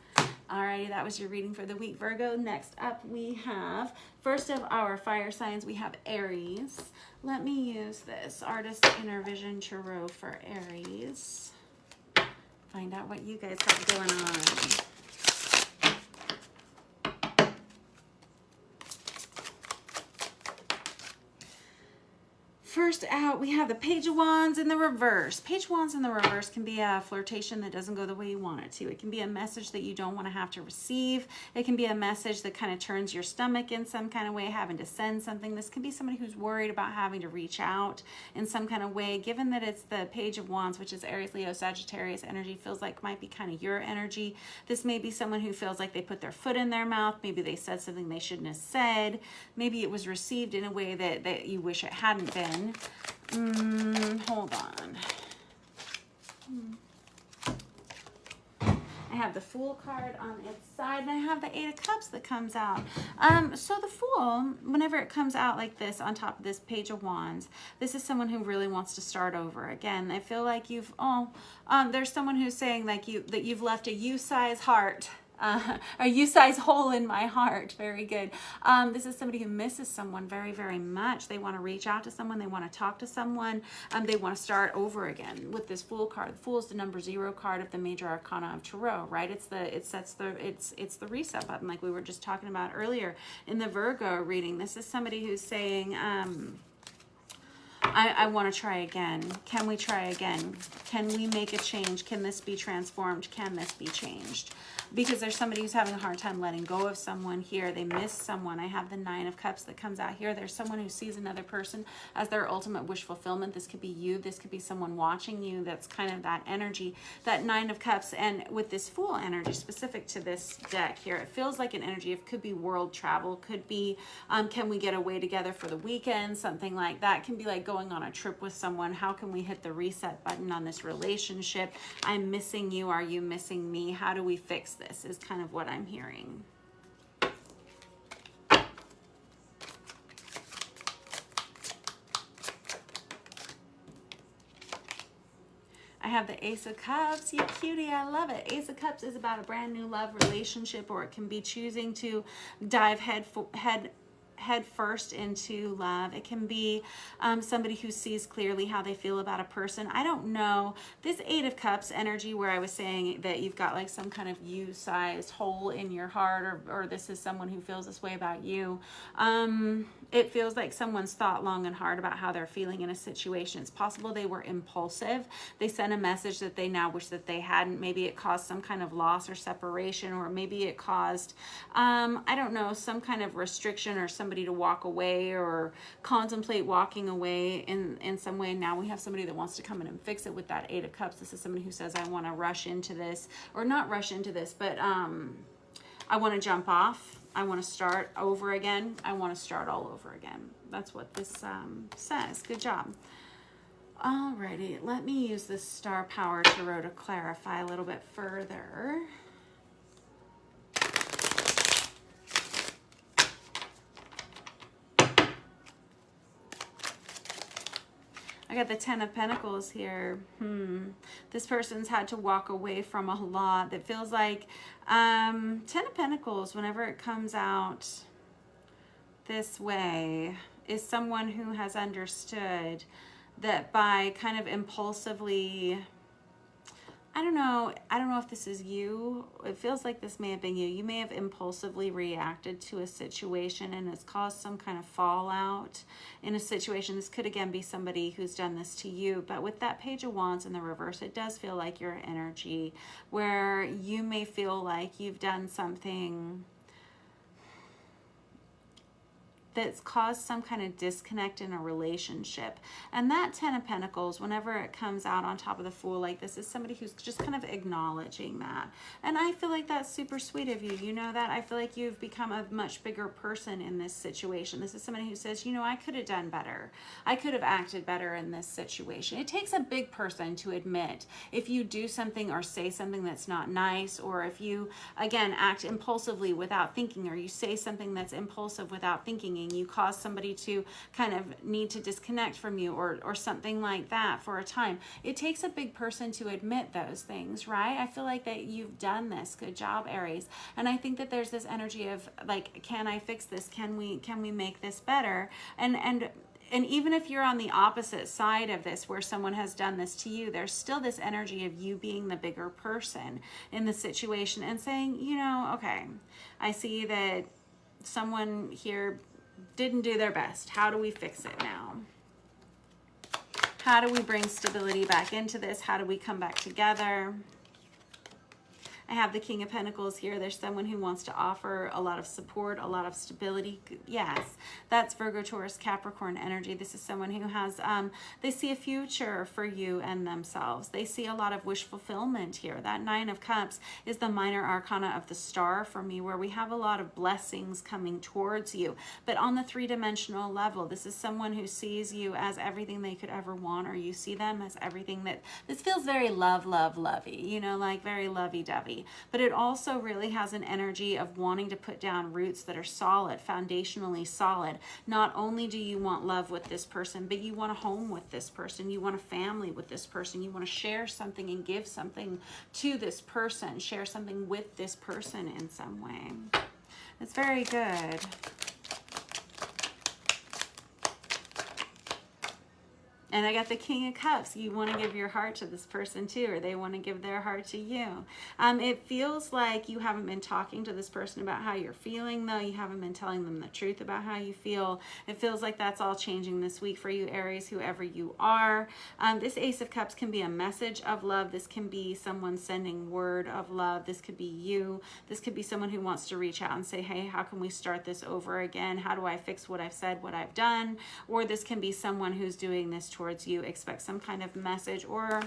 S1: Alrighty, that was your reading for the week, Virgo. Next up, we have, first of our fire signs, we have Aries. Let me use this Artist Inner Vision Tarot for Aries. Find out what you guys got going on. First out, we have the Page of Wands in the reverse. Page of Wands in the reverse can be a flirtation that doesn't go the way you want it to. It can be a message that you don't want to have to receive. It can be a message that kind of turns your stomach in some kind of way, having to send something. This can be somebody who's worried about having to reach out in some kind of way. Given that it's the Page of Wands, which is Aries, Leo, Sagittarius energy, feels like might be kind of your energy. This may be someone who feels like they put their foot in their mouth. Maybe they said something they shouldn't have said. Maybe it was received in a way that you wish it hadn't been. Hold on. I have the Fool card on its side, and I have the Eight of Cups that comes out. So the Fool, whenever it comes out like this on top of this Page of Wands, this is someone who really wants to start over again. I feel like there's someone who's saying like that you've left a you-size heart. A you-size hole in my heart. Very good. This is somebody who misses someone very, very much. They want to reach out to someone. They want to talk to someone. They want to start over again with this Fool card. The Fool is the number 0 card of the major arcana of Tarot, right? It's the reset button, like we were just talking about earlier in the Virgo reading. This is somebody who's saying, I want to try again. Can we try again? Can we make a change? Can this be transformed? Can this be changed? Because there's somebody who's having a hard time letting go of someone here. They miss someone. I have the Nine of Cups that comes out here. There's someone who sees another person as their ultimate wish fulfillment. This could be you. This could be someone watching you. That's kind of that energy, that Nine of Cups. And with this Fool energy specific to this deck here, it feels like an energy. It could be world travel. Could be, can we get away together for the weekend? Something like that. Can be like going on a trip with someone. How can we hit the reset button on this relationship? I'm missing you. Are you missing me? How do we fix this? Is kind of what I'm hearing. I have the Ace of Cups. You cutie, I love it. Ace of Cups is about a brand new love relationship, or it can be choosing to dive head head first into love. It can be somebody who sees clearly how they feel about a person. I don't know. This Eight of Cups energy where I was saying that you've got like some kind of you-sized hole in your heart, or this is someone who feels this way about you. It feels like someone's thought long and hard about how they're feeling in a situation. It's possible they were impulsive. They sent a message that they now wish that they hadn't. Maybe it caused some kind of loss or separation, or maybe it caused, I don't know, some kind of restriction or somebody to walk away or contemplate walking away in some way. Now we have somebody that wants to come in and fix it with that Eight of Cups. This is somebody who says, I want to rush into this, or not rush into this, but I want to jump off. I want to start over again. I want to start all over again. That's what this says. Good job. Alrighty, let me use this Star Power Tarot to clarify a little bit further. I got the Ten of Pentacles here. This person's had to walk away from a lot. That feels like Ten of Pentacles, whenever it comes out this way, is someone who has understood that by kind of impulsively, I don't know if this is you. It feels like this may have been you. You may have impulsively reacted to a situation and it's caused some kind of fallout in a situation. This could again be somebody who's done this to you, but with that Page of Wands in the reverse, it does feel like your energy where you may feel like you've done something that's caused some kind of disconnect in a relationship. And that Ten of Pentacles, whenever it comes out on top of the Fool like this, is somebody who's just kind of acknowledging that. And I feel like that's super sweet of you. You know that? I feel like you've become a much bigger person in this situation. This is somebody who says, you know, I could have done better. I could have acted better in this situation. It takes a big person to admit if you do something or say something that's not nice, or if you, again, act impulsively without thinking, or you say something that's impulsive without thinking, and you cause somebody to kind of need to disconnect from you, or something like that for a time. It takes a big person to admit those things, right? I feel like that you've done this. Good job, Aries. And I think that there's this energy of like, can I fix this? Can we make this better? And even if you're on the opposite side of this, where someone has done this to you, there's still this energy of you being the bigger person in the situation and saying, you know, okay, I see that someone here didn't do their best. How do we fix it now? How do we bring stability back into this? How do we come back together? I have the King of Pentacles here. There's someone who wants to offer a lot of support, a lot of stability. Yes, that's Virgo, Taurus, Capricorn energy. This is someone who has, they see a future for you and themselves. They see a lot of wish fulfillment here. That Nine of Cups is the minor arcana of the star for me, where we have a lot of blessings coming towards you. But on the three-dimensional level, this is someone who sees you as everything they could ever want, or you see them as everything that, this feels very lovey, you know, like very lovey-dovey. But it also really has an energy of wanting to put down roots that are solid, foundationally solid. Not only do you want love with this person, but you want a home with this person. You want a family with this person. You want to share something and give something to this person, share something with this person in some way. It's very good. And I got the King of Cups. You want to give your heart to this person too, or they want to give their heart to you. It feels like you haven't been talking to this person about how you're feeling, though. You haven't been telling them the truth about how you feel. It feels like that's all changing this week for you, Aries, whoever you are. This Ace of Cups can be a message of love. This can be someone sending word of love. This could be you. This could be someone who wants to reach out and say, hey, how can we start this over again? How do I fix what I've said, what I've done? Or this can be someone who's doing this towards you. Expect some kind of message, or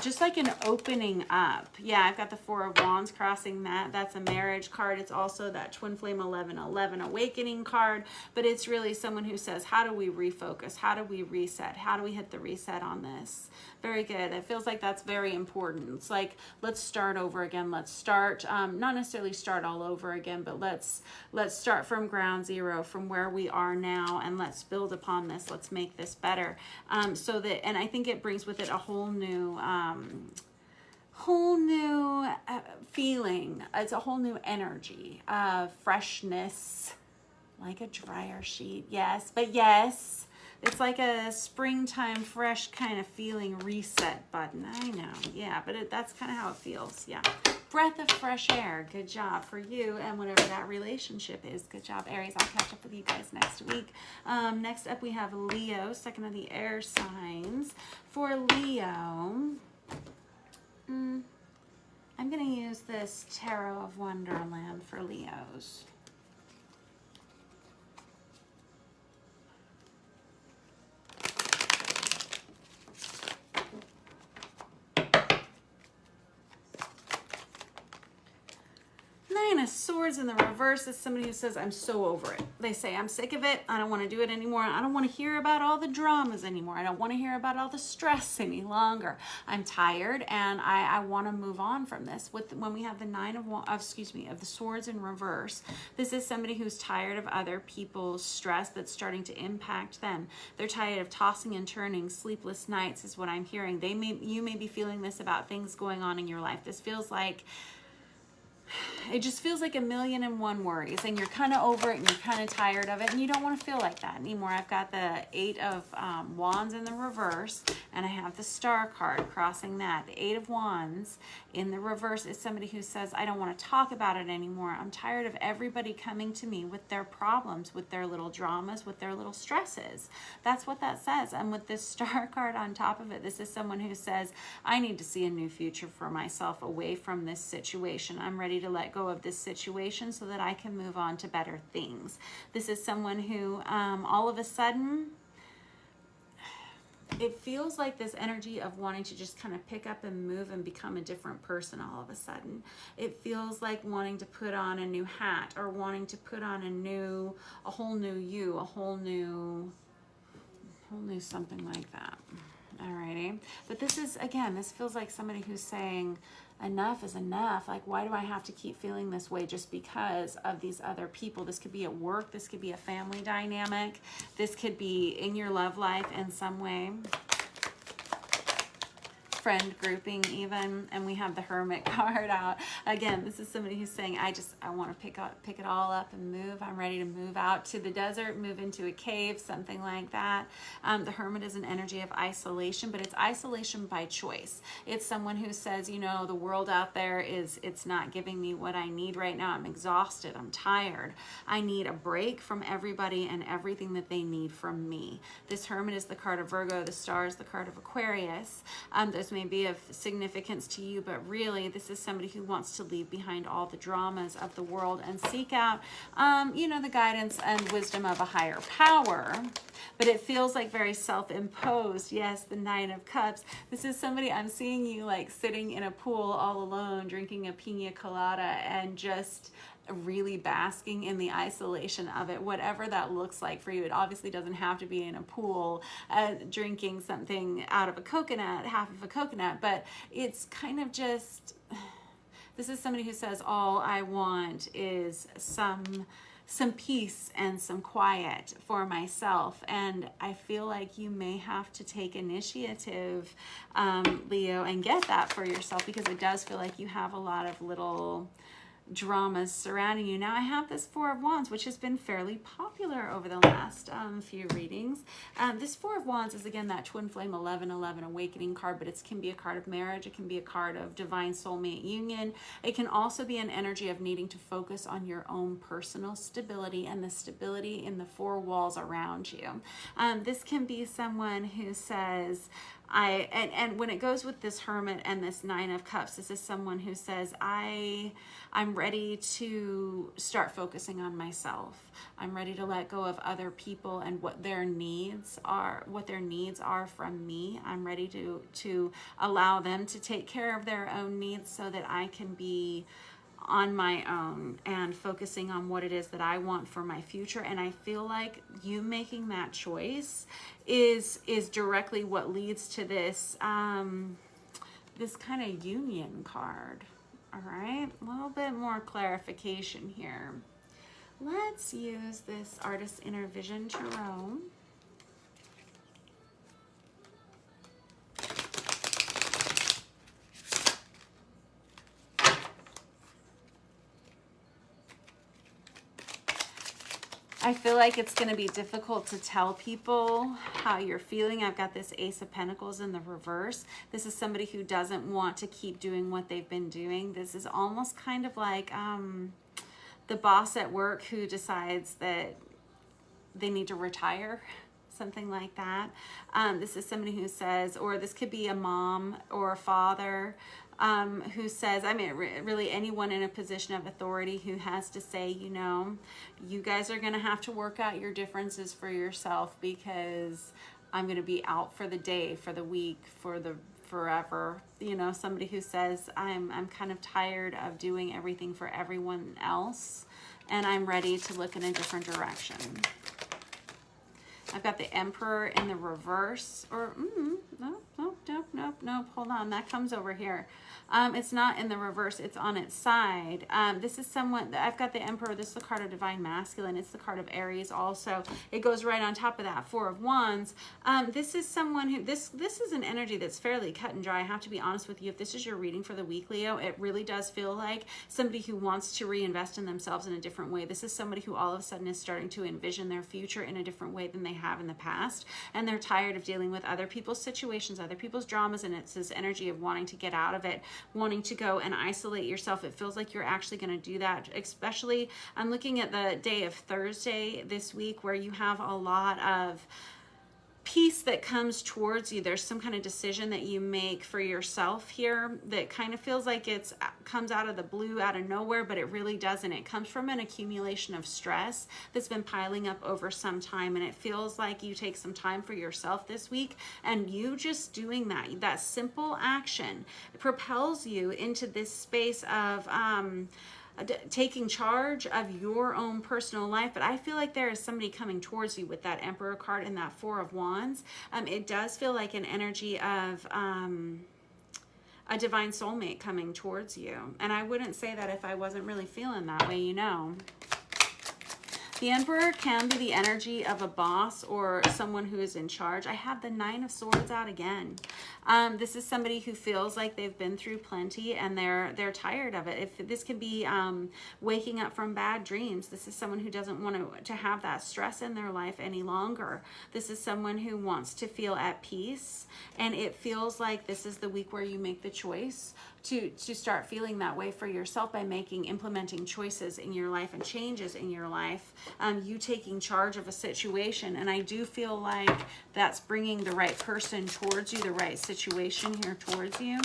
S1: just like an opening up. Yeah, I've got the Four of Wands crossing that. That's a marriage card. It's also that Twin Flame 1111 awakening card, but it's really someone who says, how do we refocus? How do we reset? How do we hit the reset on this? Very good. It feels like that's very important. It's like, let's start over again. Let's start, not necessarily start all over again, but let's start from ground zero, from where we are now, and let's build upon this. Let's make this better. So that, and I think it brings with it a whole new whole new feeling. It's a whole new energy of freshness, like a dryer sheet. Yes, but yes, it's like a springtime fresh kind of feeling reset button. I know, yeah, but that's kind of how it feels. Yeah, breath of fresh air. Good job for you and whatever that relationship is. Good job, Aries. I'll catch up with you guys next week. Next up we have Leo, second of the air signs. For Leo, I'm going to use this Tarot of Wonderland for Leos. Nine of Swords in the reverse is somebody who says, I'm so over it. They say, I'm sick of it. I don't want to do it anymore. I don't want to hear about all the dramas anymore. I don't want to hear about all the stress any longer. I'm tired and I want to move on from this. When we have the of the Swords in reverse, this is somebody who's tired of other people's stress that's starting to impact them. They're tired of tossing and turning, sleepless nights is what I'm hearing. You may be feeling this about things going on in your life. This feels like, it just feels like 1,000,001 worries, and you're kind of over it and you're kind of tired of it and you don't want to feel like that anymore. I've got the 8 of Wands in the reverse, and I have the Star card crossing that. The 8 of Wands in the reverse is somebody who says, I don't want to talk about it anymore. I'm tired of everybody coming to me with their problems, with their little dramas, with their little stresses. That's what that says. And with this Star card on top of it, this is someone who says, I need to see a new future for myself away from this situation. I'm ready to let go of this situation so that I can move on to better things. This is someone who all of a sudden, it feels like this energy of wanting to just kind of pick up and move and become a different person all of a sudden. It feels like wanting to put on a new hat, or wanting to put on a whole new you, a whole new something like that. Alrighty. But this is, again, this feels like somebody who's saying, enough is enough. Like, why do I have to keep feeling this way just because of these other people? This could be at work. This could be a family dynamic. This could be in your love life in some way. Friend grouping even. And we have the Hermit card out. Again, this is somebody who's saying, I want to pick it all up and move. I'm ready to move out to the desert, move into a cave, something like that. The Hermit is an energy of isolation, but it's isolation by choice. It's someone who says, you know, the world out there it's not giving me what I need right now. I'm exhausted. I'm tired. I need a break from everybody and everything that they need from me. This Hermit is the card of Virgo. The Star is the card of Aquarius. Those may be of significance to you, but really this is somebody who wants to leave behind all the dramas of the world and seek out, the guidance and wisdom of a higher power. But it feels like very self-imposed. Yes, the 9 of Cups. This is somebody, I'm seeing you like sitting in a pool all alone, drinking a pina colada and just really basking in the isolation of it, whatever that looks like for you. It obviously doesn't have to be in a pool drinking something out of a coconut, half of a coconut, but it's kind of just, this is somebody who says, all I want is some peace and some quiet for myself. And I feel like you may have to take initiative, Leo, and get that for yourself, because it does feel like you have a lot of little dramas surrounding you. Now I have this 4 of Wands, which has been fairly popular over the last few readings. This 4 of Wands is, again, that twin flame 1111 awakening card, but it can be a card of marriage. It can be a card of divine soulmate union. It can also be an energy of needing to focus on your own personal stability and the stability in the 4 walls around you. This can be someone who says, and when it goes with this Hermit and this 9 of Cups, this is someone who says, I'm ready to start focusing on myself. I'm ready to let go of other people and what their needs are from me. I'm ready to allow them to take care of their own needs so that I can be on my own and focusing on what it is that I want for my future. And I feel like you making that choice is directly what leads to this this kind of union card. All right, a little bit more clarification here. Let's use this Artist Inner Vision Tarot. I feel like it's going to be difficult to tell people how you're feeling. I've got this Ace of Pentacles in the reverse. This is somebody who doesn't want to keep doing what they've been doing. This is almost kind of like the boss at work who decides that they need to retire, something like that. This is somebody who says, or this could be a mom or a father who says, I mean, really anyone in a position of authority who has to say, you know, you guys are going to have to work out your differences for yourself, because I'm going to be out for the day, for the week, for the forever. You know, somebody who says, I'm kind of tired of doing everything for everyone else, and I'm ready to look in a different direction. I've got the Emperor in the reverse, or nope, hold on, that comes over here. It's not in the reverse, it's on its side. This is someone, I've got the Emperor, this is the card of Divine Masculine, it's the card of Aries also. It goes right on top of that, Four of Wands. This is someone who, this is an energy that's fairly cut and dry. I have to be honest with you, if this is your reading for the week, Leo, it really does feel like somebody who wants to reinvest in themselves in a different way. This is somebody who all of a sudden is starting to envision their future in a different way than they have in the past, and they're tired of dealing with other people's situations, other people's dramas, and it's this energy of wanting to get out of it, wanting to go and isolate yourself. It feels like you're actually going to do that, especially I'm looking at the day of Thursday this week, where you have a lot of peace that comes towards you. There's some kind of decision that you make for yourself here that kind of feels like it's comes out of the blue, out of nowhere, but it really doesn't. It comes from an accumulation of stress that's been piling up over some time, and it feels like you take some time for yourself this week, and you just doing that simple action propels you into this space of taking charge of your own personal life. But I feel like there is somebody coming towards you with that Emperor card and that Four of Wands. It does feel like an energy of a divine soulmate coming towards you. And I wouldn't say that if I wasn't really feeling that way, you know. The Emperor can be the energy of a boss or someone who is in charge. I have the Nine of Swords out again. This is somebody who feels like they've been through plenty and they're tired of it. If this could be waking up from bad dreams. This is someone who doesn't want to have that stress in their life any longer. This is someone who wants to feel at peace, and it feels like this is the week where you make the choice to start feeling that way for yourself by implementing choices in your life and changes in your life, you taking charge of a situation. And I do feel like that's bringing the right person towards you, the right situation here towards you.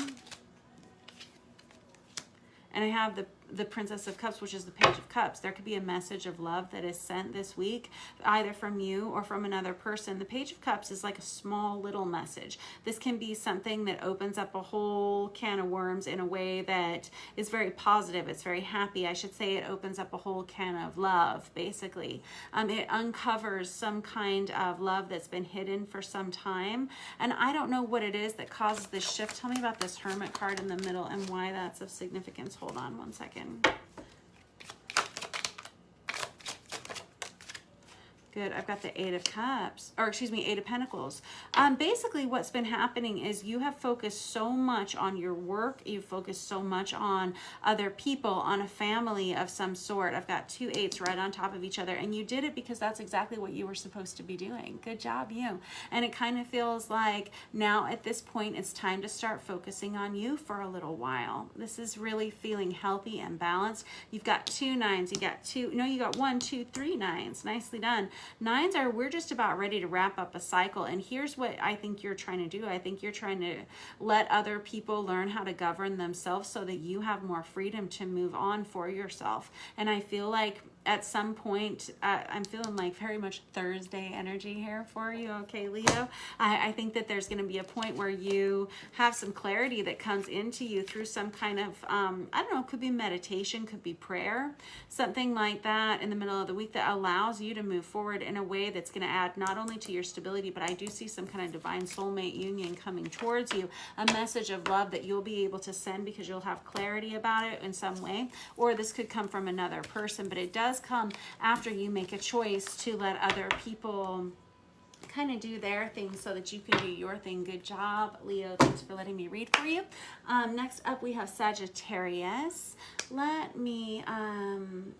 S1: And I have the Princess of Cups, which is the Page of Cups. There could be a message of love that is sent this week, either from you or from another person. The Page of Cups is like a small little message. This can be something that opens up a whole can of worms in a way that is very positive. It's very happy. I should say it opens up a whole can of love, basically. It uncovers some kind of love that's been hidden for some time. And I don't know what it is that causes this shift. Tell me about this Hermit card in the middle and why that's of significance. Hold on one second. Good. I've got the Eight of Cups, or excuse me, Eight of Pentacles. Basically what's been happening is you have focused so much on your work. You've focused so much on other people, on a family of some sort. I've got two eights right on top of each other, and you did it because that's exactly what you were supposed to be doing. Good job, you. And it kind of feels like now at this point, it's time to start focusing on you for a little while. This is really feeling healthy and balanced. You've got two nines. You got 1, 2, 3 nines. Nicely done. Nines are, we're just about ready to wrap up a cycle. And here's what I think you're trying to do. I think you're trying to let other people learn how to govern themselves so that you have more freedom to move on for yourself. And I feel like at some point, I'm feeling like very much Thursday energy here for you, okay, Leo? I think that there's going to be a point where you have some clarity that comes into you through some kind of, I don't know, could be meditation, could be prayer, something like that in the middle of the week that allows you to move forward in a way that's going to add not only to your stability, but I do see some kind of divine soulmate union coming towards you, a message of love that you'll be able to send because you'll have clarity about it in some way, or this could come from another person, but it does come after you make a choice to let other people kind of do their thing so that you can do your thing. Good job, Leo. Thanks for letting me read for you. Next up, we have Sagittarius. Let me,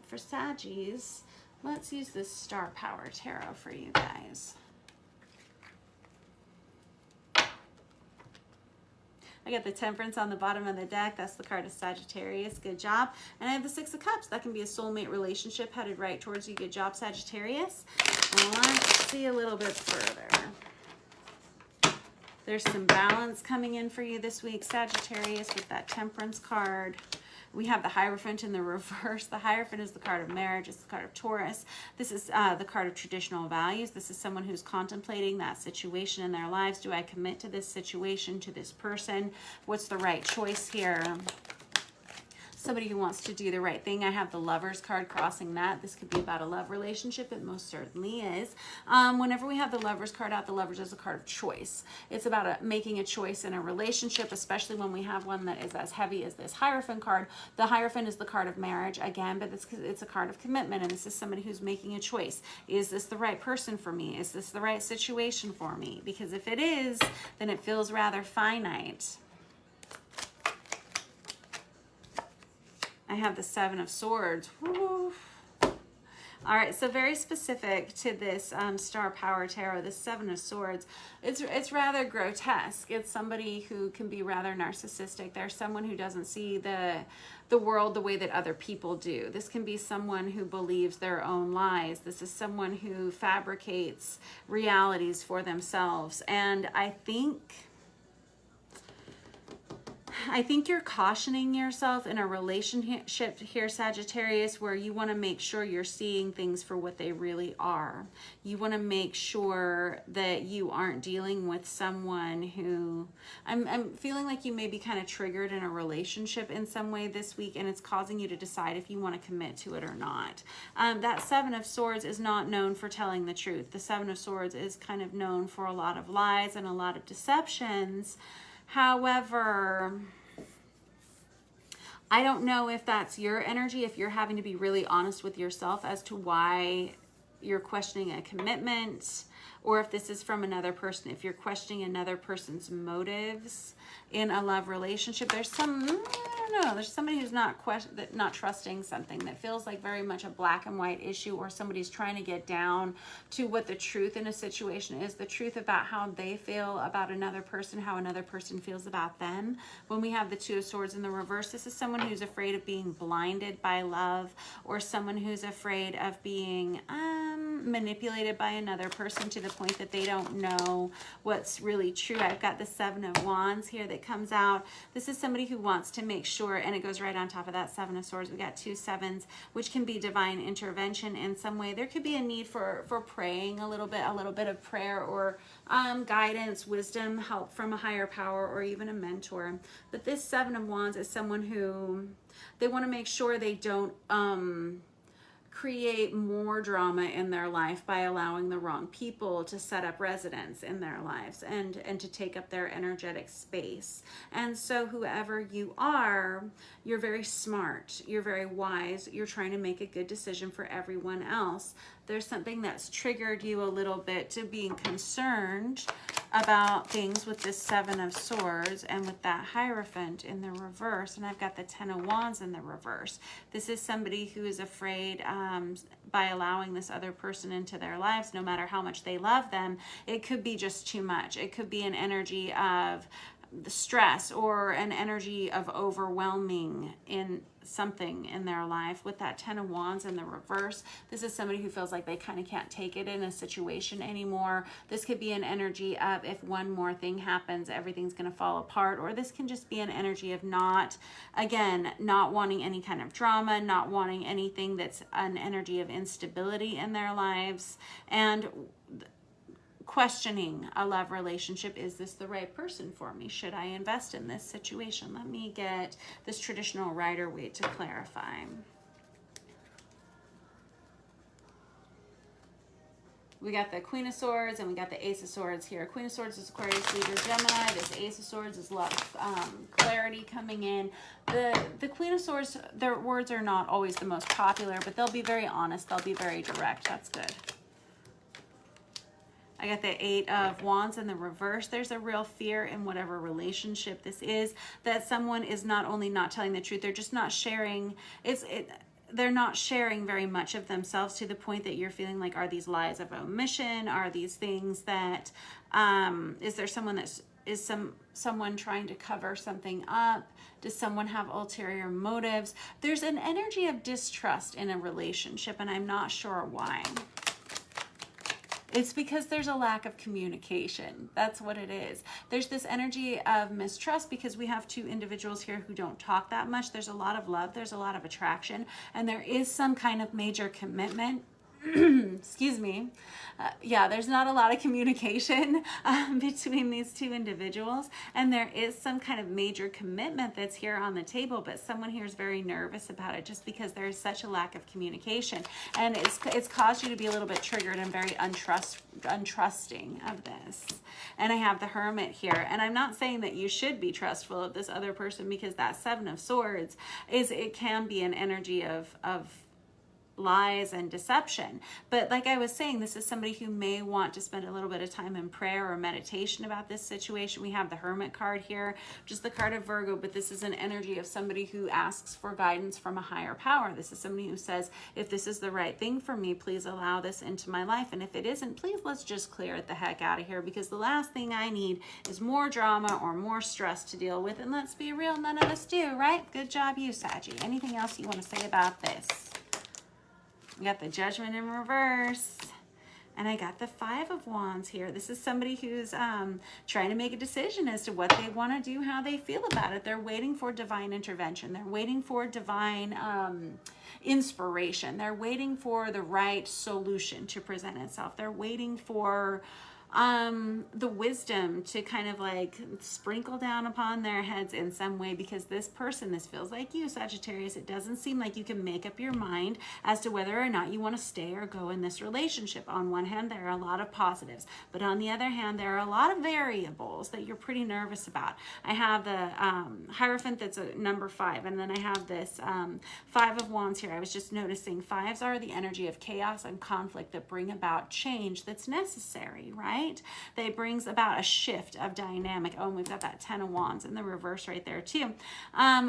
S1: for Saggies, Let's use this Star Power Tarot for you guys. I got the Temperance on the bottom of the deck. That's the card of Sagittarius. Good job. And I have the Six of Cups. That can be a soulmate relationship headed right towards you. Good job, Sagittarius. And let's see a little bit further. There's some balance coming in for you this week, Sagittarius, with that Temperance card. We have the Hierophant in the reverse. The Hierophant is the card of marriage. It's the card of Taurus. This is the card of traditional values. This is someone who's contemplating that situation in their lives. Do I commit to this situation, to this person? What's the right choice here? Somebody who wants to do the right thing. I have the Lovers card crossing that. This could be about a love relationship. It most certainly is. Whenever we have the Lovers card out, the Lovers is a card of choice. It's about making a choice in a relationship, especially when we have one that is as heavy as this Hierophant card. The Hierophant is the card of marriage again, but it's a card of commitment, and this is somebody who's making a choice. Is this the right person for me? Is this the right situation for me? Because if it is, then it feels rather finite. I have the Seven of Swords. Woo. All right, so very specific to this Star Power Tarot, this Seven of Swords. It's rather grotesque. It's somebody who can be rather narcissistic. There's someone who doesn't see the world the way that other people do. This can be someone who believes their own lies. This is someone who fabricates realities for themselves. And I think you're cautioning yourself in a relationship here, Sagittarius, where you want to make sure you're seeing things for what they really are. You want to make sure that you aren't dealing with someone who... I'm feeling like you may be kind of triggered in a relationship in some way this week, and it's causing you to decide if you want to commit to it or not. That Seven of Swords is not known for telling the truth. The Seven of Swords is kind of known for a lot of lies and a lot of deceptions. However, I don't know if that's your energy, if you're having to be really honest with yourself as to why you're questioning a commitment, or if this is from another person, if you're questioning another person's motives in a love relationship. There's there's somebody who's not trusting something, that feels like very much a black and white issue, or somebody's trying to get down to what the truth in a situation is, the truth about how they feel about another person, how another person feels about them. When we have the Two of Swords in the reverse, this is someone who's afraid of being blinded by love, or someone who's afraid of being manipulated by another person to the point that they don't know what's really true. I've got the Seven of Wands here that comes out. This is somebody who wants to make sure, and it goes right on top of that Seven of Swords. We got two sevens, which can be divine intervention in some way. There could be a need for praying a little bit of prayer, or guidance, wisdom, help from a higher power, or even a mentor. But this Seven of Wands is someone who they want to make sure they don't create more drama in their life by allowing the wrong people to set up residence in their lives and to take up their energetic space. And so whoever you are, you're very smart, you're very wise, you're trying to make a good decision for everyone else. There's something that's triggered you a little bit to being concerned about things with this Seven of Swords and with that Hierophant in the reverse. And I've got the Ten of Wands in the reverse. This is somebody who is afraid by allowing this other person into their lives, no matter how much they love them, it could be just too much. It could be an energy of the stress, or an energy of overwhelming in something in their life. With that Ten of Wands in the reverse, this is somebody who feels like they kind of can't take it in a situation anymore. This could be an energy of, if one more thing happens, everything's going to fall apart. Or this can just be an energy of not wanting any kind of drama, not wanting anything that's an energy of instability in their lives, and questioning a love relationship. Is this the right person for me? Should I invest in this situation? Let me get this traditional Rider-Waite to clarify. We got the Queen of Swords and we got the Ace of Swords here. Queen of Swords is Aquarius, Libra, Gemini. This Ace of Swords is a lot of clarity coming in. The Queen of Swords, their words are not always the most popular, but they'll be very honest. They'll be very direct. That's good. I got the Eight of Wands in the reverse. There's a real fear in whatever relationship this is, that someone is not only not telling the truth, they're just not sharing. they're not sharing very much of themselves, to the point that you're feeling like, are these lies of omission? Are these things that, is there someone that's, is someone trying to cover something up? Does someone have ulterior motives? There's an energy of distrust in a relationship, and I'm not sure why. It's because there's a lack of communication. That's what it is. There's this energy of mistrust because we have two individuals here who don't talk that much. There's a lot of love, there's a lot of attraction, and there is some kind of major commitment. Excuse me. Yeah, there's not a lot of communication between these two individuals, and there is some kind of major commitment that's here on the table, but someone here is very nervous about it just because there is such a lack of communication, and it's caused you to be a little bit triggered and very untrusting of this. And I have the Hermit here, and I'm not saying that you should be trustful of this other person, because that Seven of Swords it can be an energy of lies and deception. But like I was saying, this is somebody who may want to spend a little bit of time in prayer or meditation about this situation. We have the Hermit card here, just the card of Virgo, but this is an energy of somebody who asks for guidance from a higher power. This is somebody who says, if this is the right thing for me, please allow this into my life. And if it isn't, please let's just clear it the heck out of here, because the last thing I need is more drama or more stress to deal with. And let's be real, none of us do, right? Good job, you, Saggy. Anything else you want to say about this? We got the Judgment in reverse, and I got the Five of Wands here. This is somebody who's trying to make a decision as to what they want to do, how they feel about it. They're waiting for divine intervention. They're waiting for divine inspiration. They're waiting for the right solution to present itself. They're waiting for the wisdom to kind of like sprinkle down upon their heads in some way, because this person, this feels like you, Sagittarius, it doesn't seem like you can make up your mind as to whether or not you want to stay or go in this relationship. On one hand, there are a lot of positives, but on the other hand, there are a lot of variables that you're pretty nervous about. I have the Hierophant, that's a number 5, and then I have this Five of Wands here. I was just noticing fives are the energy of chaos and conflict that bring about change that's necessary, right? They brings about a shift of dynamic. Oh, and we've got that Ten of Wands in the reverse right there too,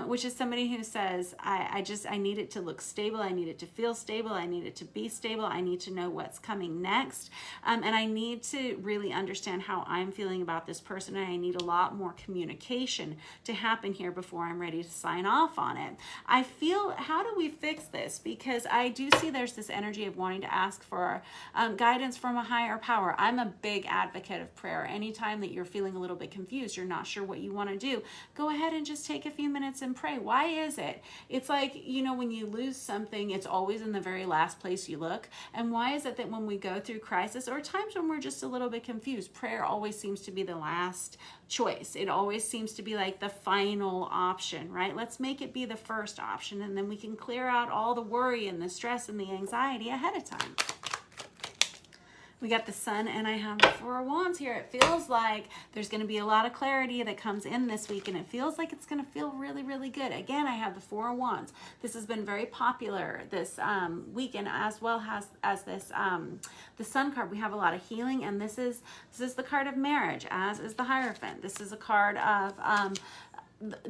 S1: which is somebody who says, I need it to look stable. I need it to feel stable. I need it to be stable. I need to know what's coming next. And I need to really understand how I'm feeling about this person. And I need a lot more communication to happen here before I'm ready to sign off on it. I feel, how do we fix this? Because I do see there's this energy of wanting to ask for guidance from a higher power. I'm a big advocate of prayer. Anytime that you're feeling a little bit confused, you're not sure what you want to do, go ahead and just take a few minutes and pray. Why is it? It's like, you know, when you lose something, it's always in the very last place you look. And why is it that when we go through crisis or times when we're just a little bit confused, prayer always seems to be the last choice? It always seems to be like the final option, right? Let's make it be the first option, and then we can clear out all the worry and the stress and the anxiety ahead of time. We got the Sun, and I have the Four of Wands here. It feels like there's going to be a lot of clarity that comes in this week, and it feels like it's going to feel really, really good. Again, I have the Four of Wands. This has been very popular this weekend, as well as this the Sun card. We have a lot of healing, and this is the card of marriage, as is the Hierophant. This is a card of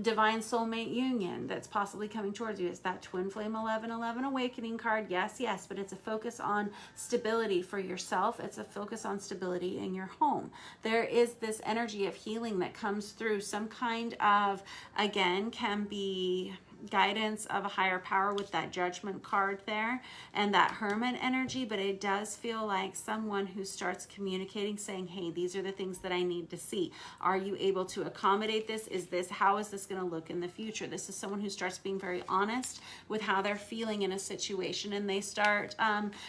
S1: divine soulmate union that's possibly coming towards you. It's that Twin Flame 1111 awakening card. Yes, but it's a focus on stability for yourself. It's a focus on stability in your home. There is this energy of healing that comes through, some kind of, again, can be guidance of a higher power with that Judgment card there and that Hermit energy, but it does feel like someone who starts communicating, saying, hey, these are the things that I need to see. Are you able to accommodate this? How is this going to look in the future? This is someone who starts being very honest with how they're feeling in a situation, and they start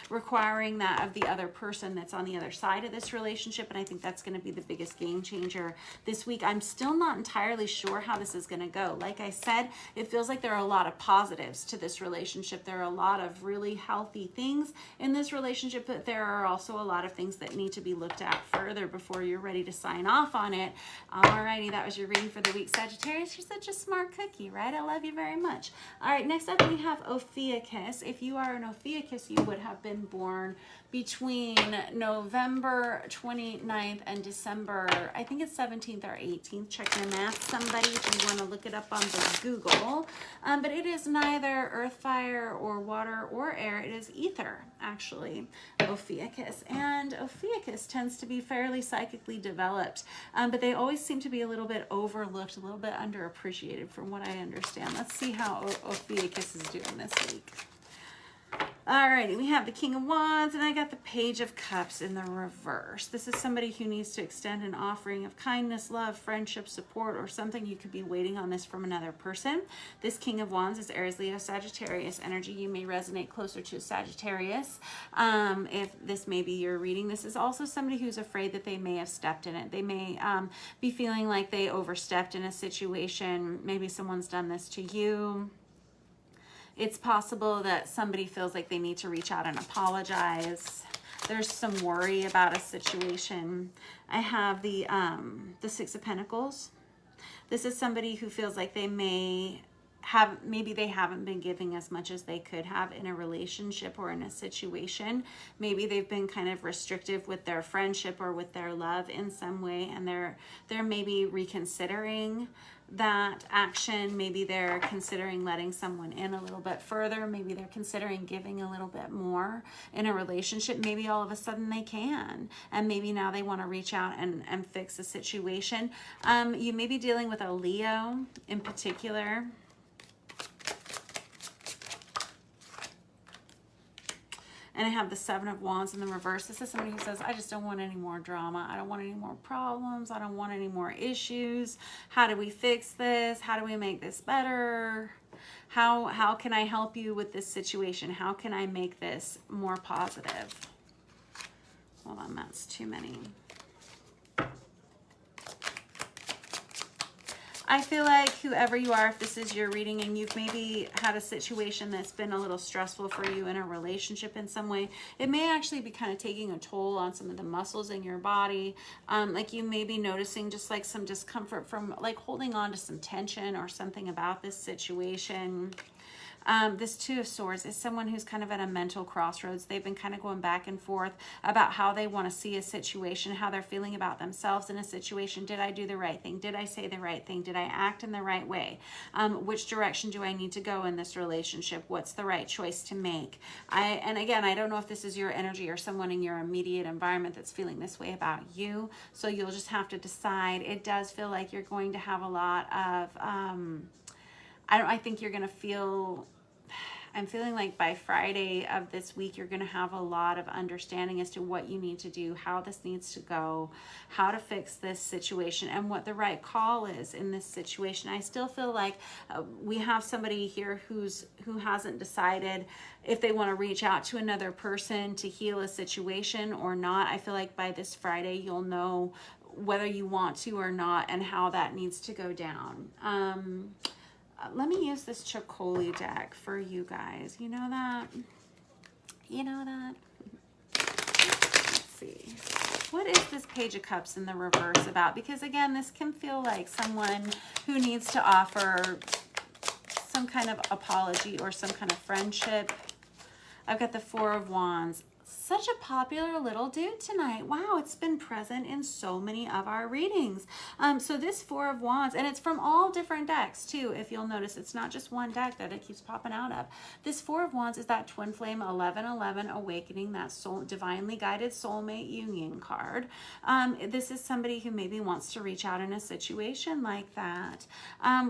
S1: requiring that of the other person that's on the other side of this relationship. And I think that's going to be the biggest game changer this week. I'm still not entirely sure how this is going to go. Like I said, it feels like there are a lot of positives to this relationship. There are a lot of really healthy things in this relationship, but there are also a lot of things that need to be looked at further before you're ready to sign off on it. Alrighty, that was your reading for the week, Sagittarius. You're such a smart cookie, right? I love you very much. All right, next up we have Ophiuchus. If you are an Ophiuchus, you would have been born between November 29th and December, I think it's 17th or 18th. Check your math, somebody, if you want to look it up on the Google. but it is neither earth, fire, or water, or air. It is ether, actually, Ophiuchus. And Ophiuchus tends to be fairly psychically developed, but they always seem to be a little bit overlooked, a little bit underappreciated from what I understand. Let's see how Ophiuchus is doing this week. Alrighty, we have the King of Wands, and I got the Page of Cups in the reverse. This is somebody who needs to extend an offering of kindness, love, friendship, support, or something. You could be waiting on this from another person. This King of Wands is Aries, Leo, Sagittarius energy. You may resonate closer to Sagittarius if this may be your reading. This is also somebody who's afraid that they may have stepped in it. They may be feeling like they overstepped in a situation. Maybe someone's done this to you. It's possible that somebody feels like they need to reach out and apologize. There's some worry about a situation. I have the Six of Pentacles. This is somebody who feels like they maybe they haven't been giving as much as they could have in a relationship or in a situation. Maybe they've been kind of restrictive with their friendship or with their love in some way, and they're maybe reconsidering that action. Maybe they're considering letting someone in a little bit further. Maybe they're considering giving a little bit more in a relationship. Maybe all of a sudden they can, and maybe now they want to reach out and fix a situation. You may be dealing with a Leo in particular. And I have the Seven of Wands in the reverse. This is somebody who says, I just don't want any more drama. I don't want any more problems. I don't want any more issues. How do we fix this? How do we make this better? How can I help you with this situation? How can I make this more positive? Hold on, that's too many. I feel like whoever you are, if this is your reading and you've maybe had a situation that's been a little stressful for you in a relationship in some way, it may actually be kind of taking a toll on some of the muscles in your body. Like you may be noticing just like some discomfort from like holding on to some tension or something about this situation. This Two of Swords is someone who's kind of at a mental crossroads. They've been kind of going back and forth about how they want to see a situation, how they're feeling about themselves in a situation. Did I do the right thing? Did I say the right thing? Did I act in the right way? Which direction do I need to go in this relationship? What's the right choice to make? And again, I don't know if this is your energy or someone in your immediate environment that's feeling this way about you. So you'll just have to decide. It does feel like you're going to have a lot of, I think you're going to feel, I'm feeling like by Friday of this week, you're going to have a lot of understanding as to what you need to do, how this needs to go, how to fix this situation, and what the right call is in this situation. I still feel like we have somebody here who hasn't decided if they want to reach out to another person to heal a situation or not. I feel like by this Friday, you'll know whether you want to or not and how that needs to go down. Let me use this Chocoli deck for you guys. You know that? You know that? Let's see. What is this Page of Cups in the reverse about? Because again, this can feel like someone who needs to offer some kind of apology or some kind of friendship. I've got the Four of Wands. Such a popular little dude tonight. Wow, it's been present in so many of our readings. So this Four of Wands, and it's from all different decks too, if you'll notice. It's not just one deck that it keeps popping out of. This Four of Wands is that Twin Flame 1111 Awakening, that soul, divinely guided soulmate union card. This is somebody who maybe wants to reach out in a situation like that,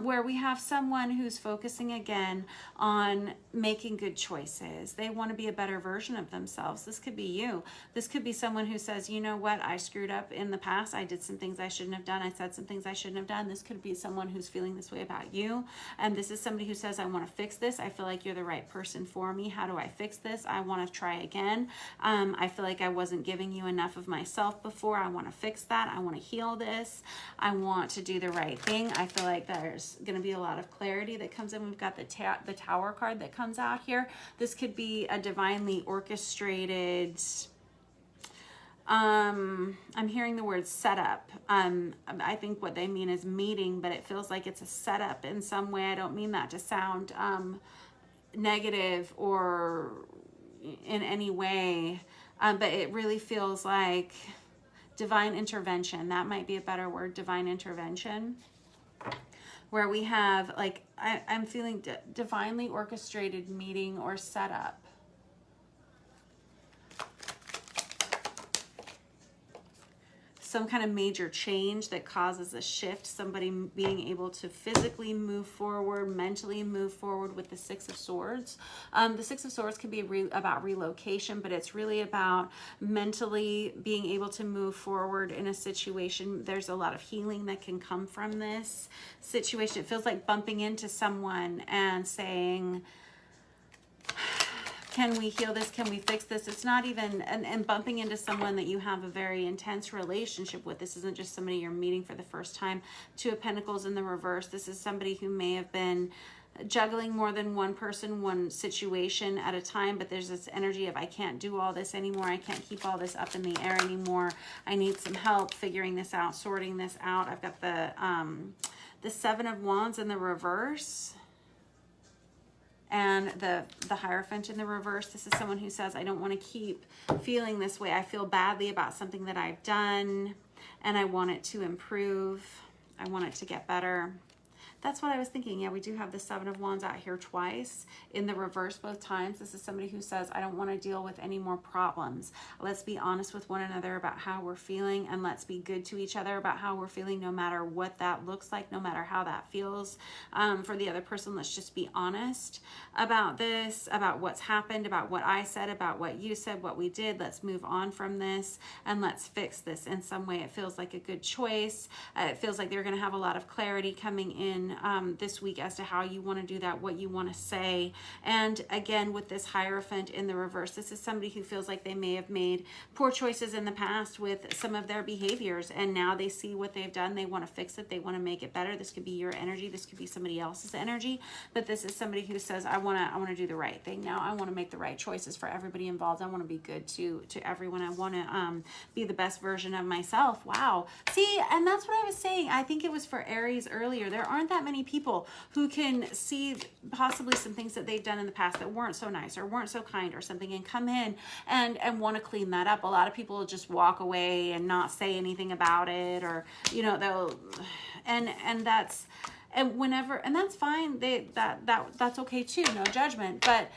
S1: where we have someone who's focusing again on making good choices. They want to be a better version of themselves. This could be you. This could be someone who says, you know what, I screwed up in the past. I did some things I shouldn't have done. I said some things I shouldn't have done. This could be someone who's feeling this way about you. And this is somebody who says, I want to fix this. I feel like you're the right person for me. How do I fix this? I want to try again. I feel like I wasn't giving you enough of myself before. I want to fix that. I want to heal this. I want to do the right thing. I feel like there's going to be a lot of clarity that comes in. We've got the Tower card that comes out here. This could be a divinely orchestrated, I'm hearing the word setup. I think what they mean is meeting, but it feels like it's a setup in some way. I don't mean that to sound negative or in any way, but it really feels like divine intervention. That might be a better word, divine intervention. where we have like, I'm feeling divinely orchestrated meeting or setup. Some kind of major change that causes a shift, somebody being able to physically move forward, mentally move forward with the Six of Swords. The Six of Swords can be about relocation, but it's really about mentally being able to move forward in a situation. There's a lot of healing that can come from this situation. It feels like bumping into someone and saying, can we heal this? Can we fix this? It's not even, and bumping into someone that you have a very intense relationship with. This isn't just somebody you're meeting for the first time. Two of Pentacles in the reverse. This is somebody who may have been juggling more than one person, one situation at a time, but there's this energy of, I can't do all this anymore. I can't keep all this up in the air anymore. I need some help figuring this out, sorting this out. I've got the Seven of Wands in the reverse. And the Hierophant in the reverse. This is someone who says, I don't want to keep feeling this way. I feel badly about something that I've done, and I want it to improve. I want it to get better. That's what I was thinking. Yeah, we do have the Seven of Wands out here twice in the reverse both times. This is somebody who says, I don't want to deal with any more problems. Let's be honest with one another about how we're feeling, and let's be good to each other about how we're feeling, no matter what that looks like, no matter how that feels. For the other person, let's just be honest about this, about what's happened, about what I said, about what you said, what we did. Let's move on from this, and let's fix this in some way. It feels like a good choice. It feels like they're going to have a lot of clarity coming in this week as to how you want to do that, what you want to say. And again, with this Hierophant in the reverse, this is somebody who feels like they may have made poor choices in the past with some of their behaviors, and now they see what they've done. They want to fix it. They want to make it better. This could be your energy. This could be somebody else's energy, but this is somebody who says, I want to do the right thing now. I want to make the right choices for everybody involved. I want to be good to everyone. I want to be the best version of myself. Wow. See, and that's what I was saying. I think it was for Aries earlier. There aren't that many people who can see possibly some things that they've done in the past that weren't so nice or weren't so kind or something, and come in and want to clean that up. A lot of people will just walk away and not say anything about it, or they'll and that's, and whenever, and that's fine. That's okay too. No judgment. But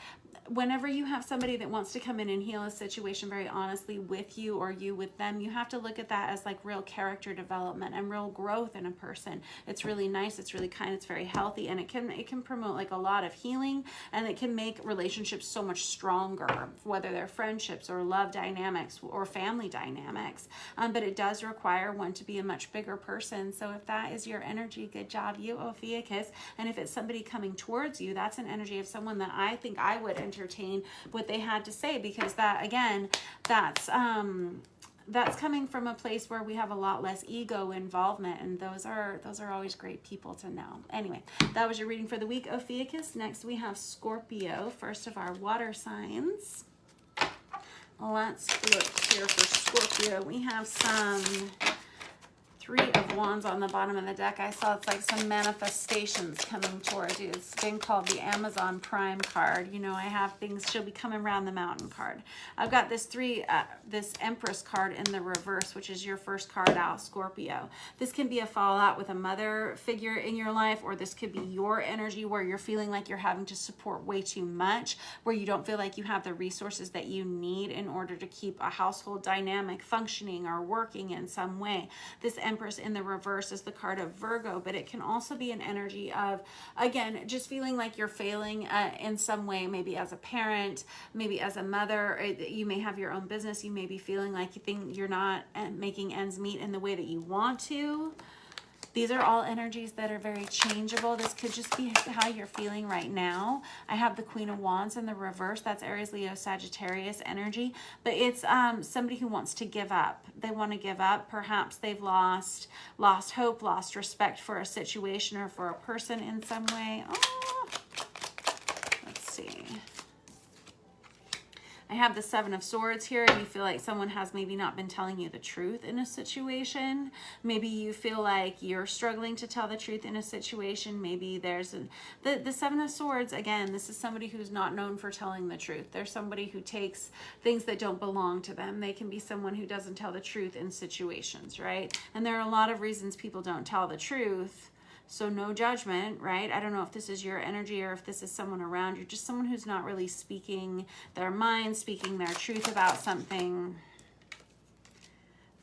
S1: whenever you have somebody that wants to come in and heal a situation very honestly with you, or you with them, you have to look at that as like real character development and real growth in a person. It's really nice, it's really kind, it's very healthy, and it can promote like a lot of healing, and it can make relationships so much stronger, whether they're friendships or love dynamics or family dynamics. But it does require one to be a much bigger person. So if that is your energy, good job you, Ophiuchus. And if it's somebody coming towards you, that's an energy of someone that I think I would entertain what they had to say, because that, again, that's coming from a place where we have a lot less ego involvement, and those are always great people to know. Anyway, that was your reading for the week, Ophiuchus. Next we have Scorpio, first of our water signs. Let's look here for Scorpio. We have some Three of Wands on the bottom of the deck. I saw it's like some manifestations coming towards you. It's been called the Amazon Prime card. I have things, she'll be coming around the mountain card. I've got this this Empress card in the reverse, which is your first card out, Scorpio. This can be a fallout with a mother figure in your life, or this could be your energy where you're feeling like you're having to support way too much, where you don't feel like you have the resources that you need in order to keep a household dynamic functioning or working in some way. This Empress in the reverse is the card of Virgo, but it can also be an energy of, again, just feeling like you're failing in some way, maybe as a parent, maybe as a mother. You may have your own business. You may be feeling like you think you're not making ends meet in the way that you want to. These are all energies that are very changeable. This could just be how you're feeling right now. I have the Queen of Wands in the reverse. That's Aries, Leo, Sagittarius energy. But it's somebody who wants to give up. They want to give up. Perhaps they've lost hope, lost respect for a situation or for a person in some way. Oh, let's see. I have the Seven of Swords here. You feel like someone has maybe not been telling you the truth in a situation. Maybe you feel like you're struggling to tell the truth in a situation. Maybe there's the Seven of Swords. Again, this is somebody who's not known for telling the truth. They're somebody who takes things that don't belong to them. They can be someone who doesn't tell the truth in situations, right? And there are a lot of reasons people don't tell the truth. So no judgment, right? I don't know if this is your energy or if this is someone around you, just someone who's not really speaking their mind, speaking their truth about something.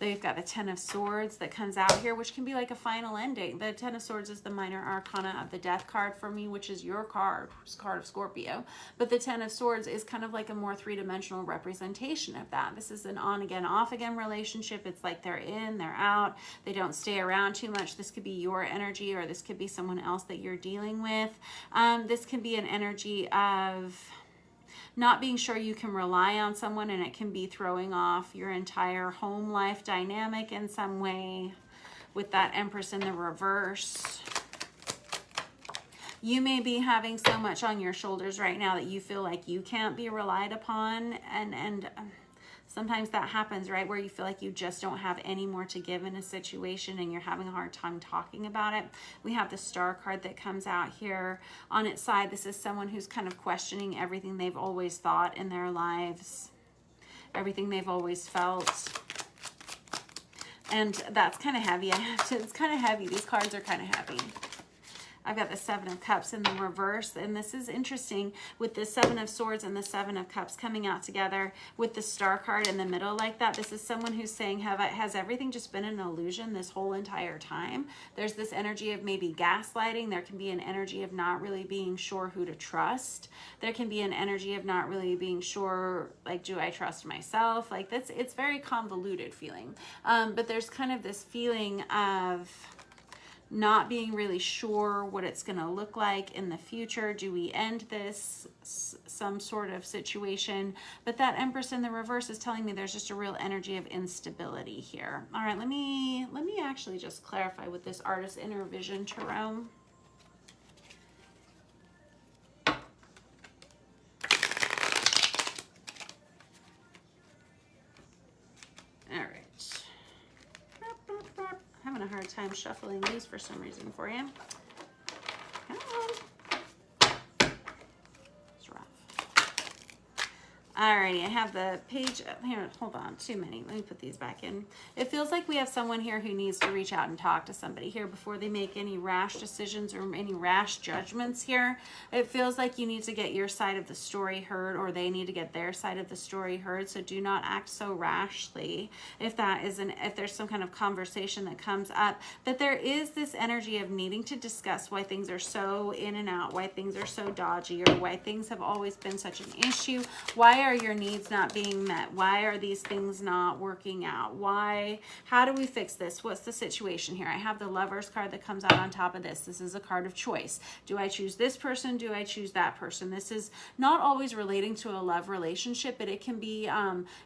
S1: They've got the Ten of Swords that comes out here, which can be like a final ending. The Ten of Swords is the minor arcana of the Death card for me, which is your card, card of Scorpio. But the Ten of Swords is kind of like a more three-dimensional representation of that. This is an on-again, off-again relationship. It's like they're in, they're out. They don't stay around too much. This could be your energy, or this could be someone else that you're dealing with. This can be an energy of not being sure you can rely on someone, and it can be throwing off your entire home life dynamic in some way with that Empress in the reverse. You may be having so much on your shoulders right now that you feel like you can't be relied upon, and sometimes that happens, right, where you feel like you just don't have any more to give in a situation and you're having a hard time talking about it. We have the Star card that comes out here on its side. This is someone who's kind of questioning everything they've always thought in their lives, everything they've always felt. And that's kind of heavy. It's kind of heavy. These cards are kind of heavy. I've got the Seven of Cups in the reverse, and this is interesting with the Seven of Swords and the Seven of Cups coming out together with the Star card in the middle like that. This is someone who's saying, has everything just been an illusion this whole entire time? There's this energy of maybe gaslighting. There can be an energy of not really being sure who to trust. There can be an energy of not really being sure, like, do I trust myself? Like, it's very convoluted feeling. But there's kind of this feeling of not being really sure what it's going to look like in the future. Do we end this some sort of situation? But that Empress in the reverse is telling me there's just a real energy of instability here. All right, let me actually just clarify with this Artist Inner Vision Tarot. Having a hard time shuffling these for some reason for you. Come on. It's rough. Alrighty, I have the page here. Hold on, too many. Let me put these back in. It feels like we have someone here who needs to reach out and talk to somebody here before they make any rash decisions or any rash judgments here. It feels like you need to get your side of the story heard, or they need to get their side of the story heard. So do not act so rashly if there's some kind of conversation that comes up. But there is this energy of needing to discuss why things are so in and out, why things are so dodgy, or why things have always been such an issue. Why are your needs not being met? Why are these things not working out? How do we fix this? What's the situation here? I have the Lovers card that comes out on top of this. This is a card of choice. Do I choose this person? Do I choose that person? This is not always relating to a love relationship, but it can be,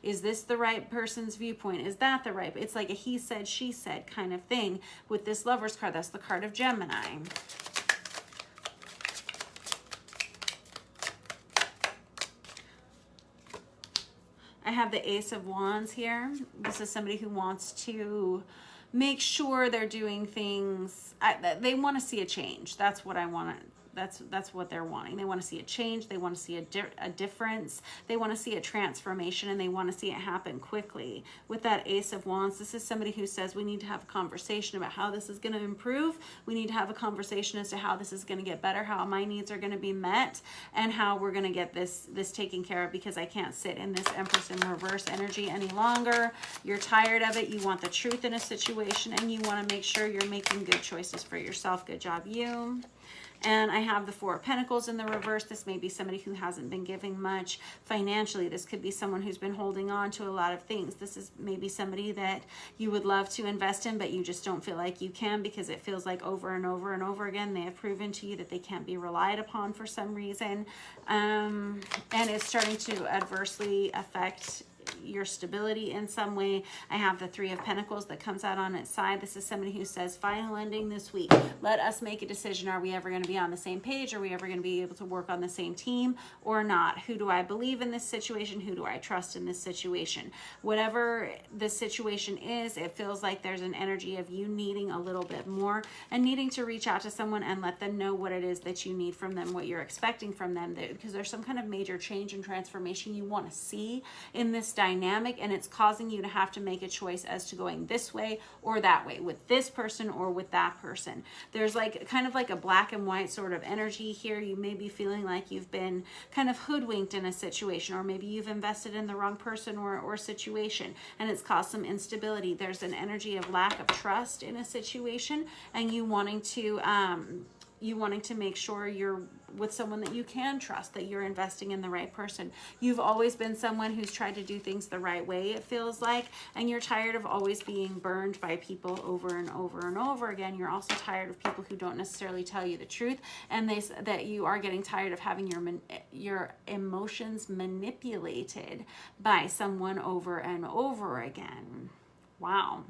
S1: is this the right person's viewpoint? Is that the right? It's like a he said, she said kind of thing with this Lovers card. That's the card of Gemini. I have the Ace of Wands here. This is somebody who wants to make sure they're doing things. They want to see a change. That's what I want to. That's what they're wanting. They want to see a change. They want to see a difference. They want to see a transformation, and they want to see it happen quickly. With that Ace of Wands, this is somebody who says we need to have a conversation about how this is going to improve. We need to have a conversation as to how this is going to get better, how my needs are going to be met, and how we're going to get this taken care of, because I can't sit in this Empress in reverse energy any longer. You're tired of it. You want the truth in a situation, and you want to make sure you're making good choices for yourself. Good job, you. And I have the Four of Pentacles in the reverse. This may be somebody who hasn't been giving much financially. This could be someone who's been holding on to a lot of things. This is maybe somebody that you would love to invest in, but you just don't feel like you can, because it feels like over and over and over again they have proven to you that they can't be relied upon for some reason. And it's starting to adversely affect your stability in some way. I have the Three of Pentacles that comes out on its side. This is somebody who says, final ending this week. Let us make a decision. Are we ever going to be on the same page? Are we ever going to be able to work on the same team or not? Who do I believe in this situation? Who do I trust in this situation? Whatever the situation is, it feels like there's an energy of you needing a little bit more and needing to reach out to someone and let them know what it is that you need from them, what you're expecting from them, because there's some kind of major change and transformation you want to see in this dynamic. dynamic, and it's causing you to have to make a choice as to going this way or that way, with this person or with that person. There's like kind of like a black and white sort of energy here. You may be feeling like you've been kind of hoodwinked in a situation, or maybe you've invested in the wrong person or situation, and it's caused some instability. There's an energy of lack of trust in a situation, and you wanting to make sure you're with someone that you can trust, that you're investing in the right person. You've always been someone who's tried to do things the right way, it feels like, and you're tired of always being burned by people over and over and over again. You're also tired of people who don't necessarily tell you the truth, and that you are getting tired of having your emotions manipulated by someone over and over again. Wow.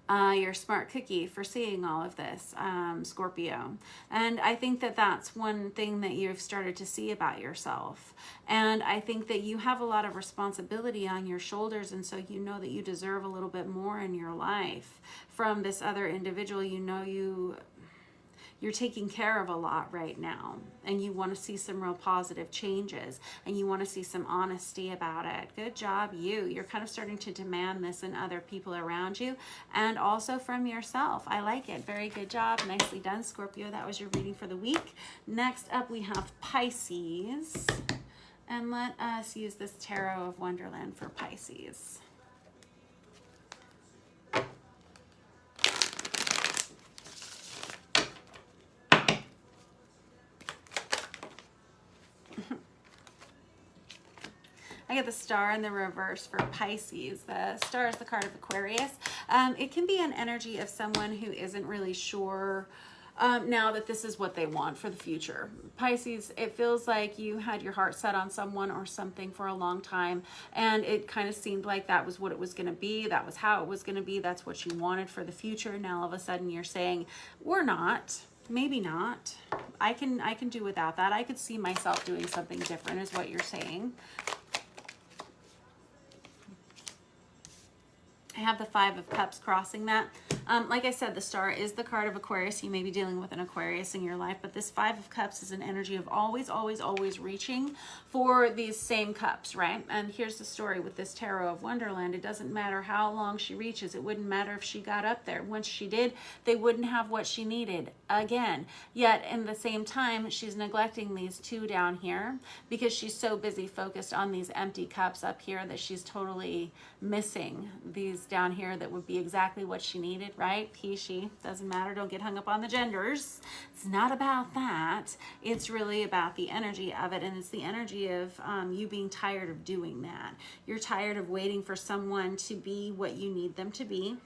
S1: You're a smart cookie for seeing all of this, Scorpio. And I think that that's one thing that you've started to see about yourself. And I think that you have a lot of responsibility on your shoulders, and so you know that you deserve a little bit more in your life from this other individual. You know you're taking care of a lot right now, and you want to see some real positive changes, and you want to see some honesty about it. Good job, you. You're kind of starting to demand this in other people around you, and also from yourself. I like it. Very good job. Nicely done, Scorpio. That was your reading for the week. Next up, we have Pisces, and let us use this Tarot of Wonderland for Pisces. I get the Star in the reverse for Pisces. The Star is the card of Aquarius. It can be an energy of someone who isn't really sure now that this is what they want for the future. Pisces, it feels like you had your heart set on someone or something for a long time, and it kind of seemed like that was what it was going to be. That was how it was going to be. That's what you wanted for the future. Now all of a sudden you're saying, we're not. Maybe not. I can do without that. I could see myself doing something different, is what you're saying. I have the Five of Cups crossing that. Like I said, the Star is the card of Aquarius. You may be dealing with an Aquarius in your life, but this Five of Cups is an energy of always, always, always reaching for these same cups, right? And here's the story with this Tarot of Wonderland. It doesn't matter how long she reaches. It wouldn't matter if she got up there. Once she did, they wouldn't have what she needed again. Yet, in the same time, she's neglecting these two down here because she's so busy focused on these empty cups up here that she's totally missing these down here that would be exactly what she needed, right? He, she, doesn't matter. Don't get hung up on the genders. It's not about that. It's really about the energy of it, and it's the energy of you being tired of doing that. You're tired of waiting for someone to be what you need them to be.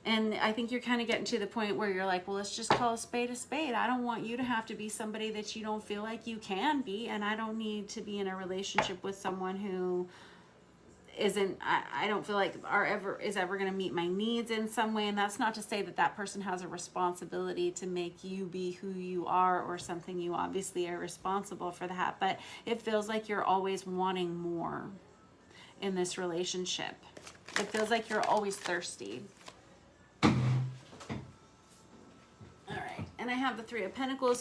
S1: And I think you're kind of getting to the point where you're like, well, let's just call a spade a spade. I don't want you to have to be somebody that you don't feel like you can be, and I don't need to be in a relationship with someone who isn't, I don't feel like is ever going to meet my needs in some way. And that's not to say that that person has a responsibility to make you be who you are or something. You obviously are responsible for that, but it feels like you're always wanting more in this relationship. It feels like you're always thirsty. All right, and I have the Three of Pentacles here.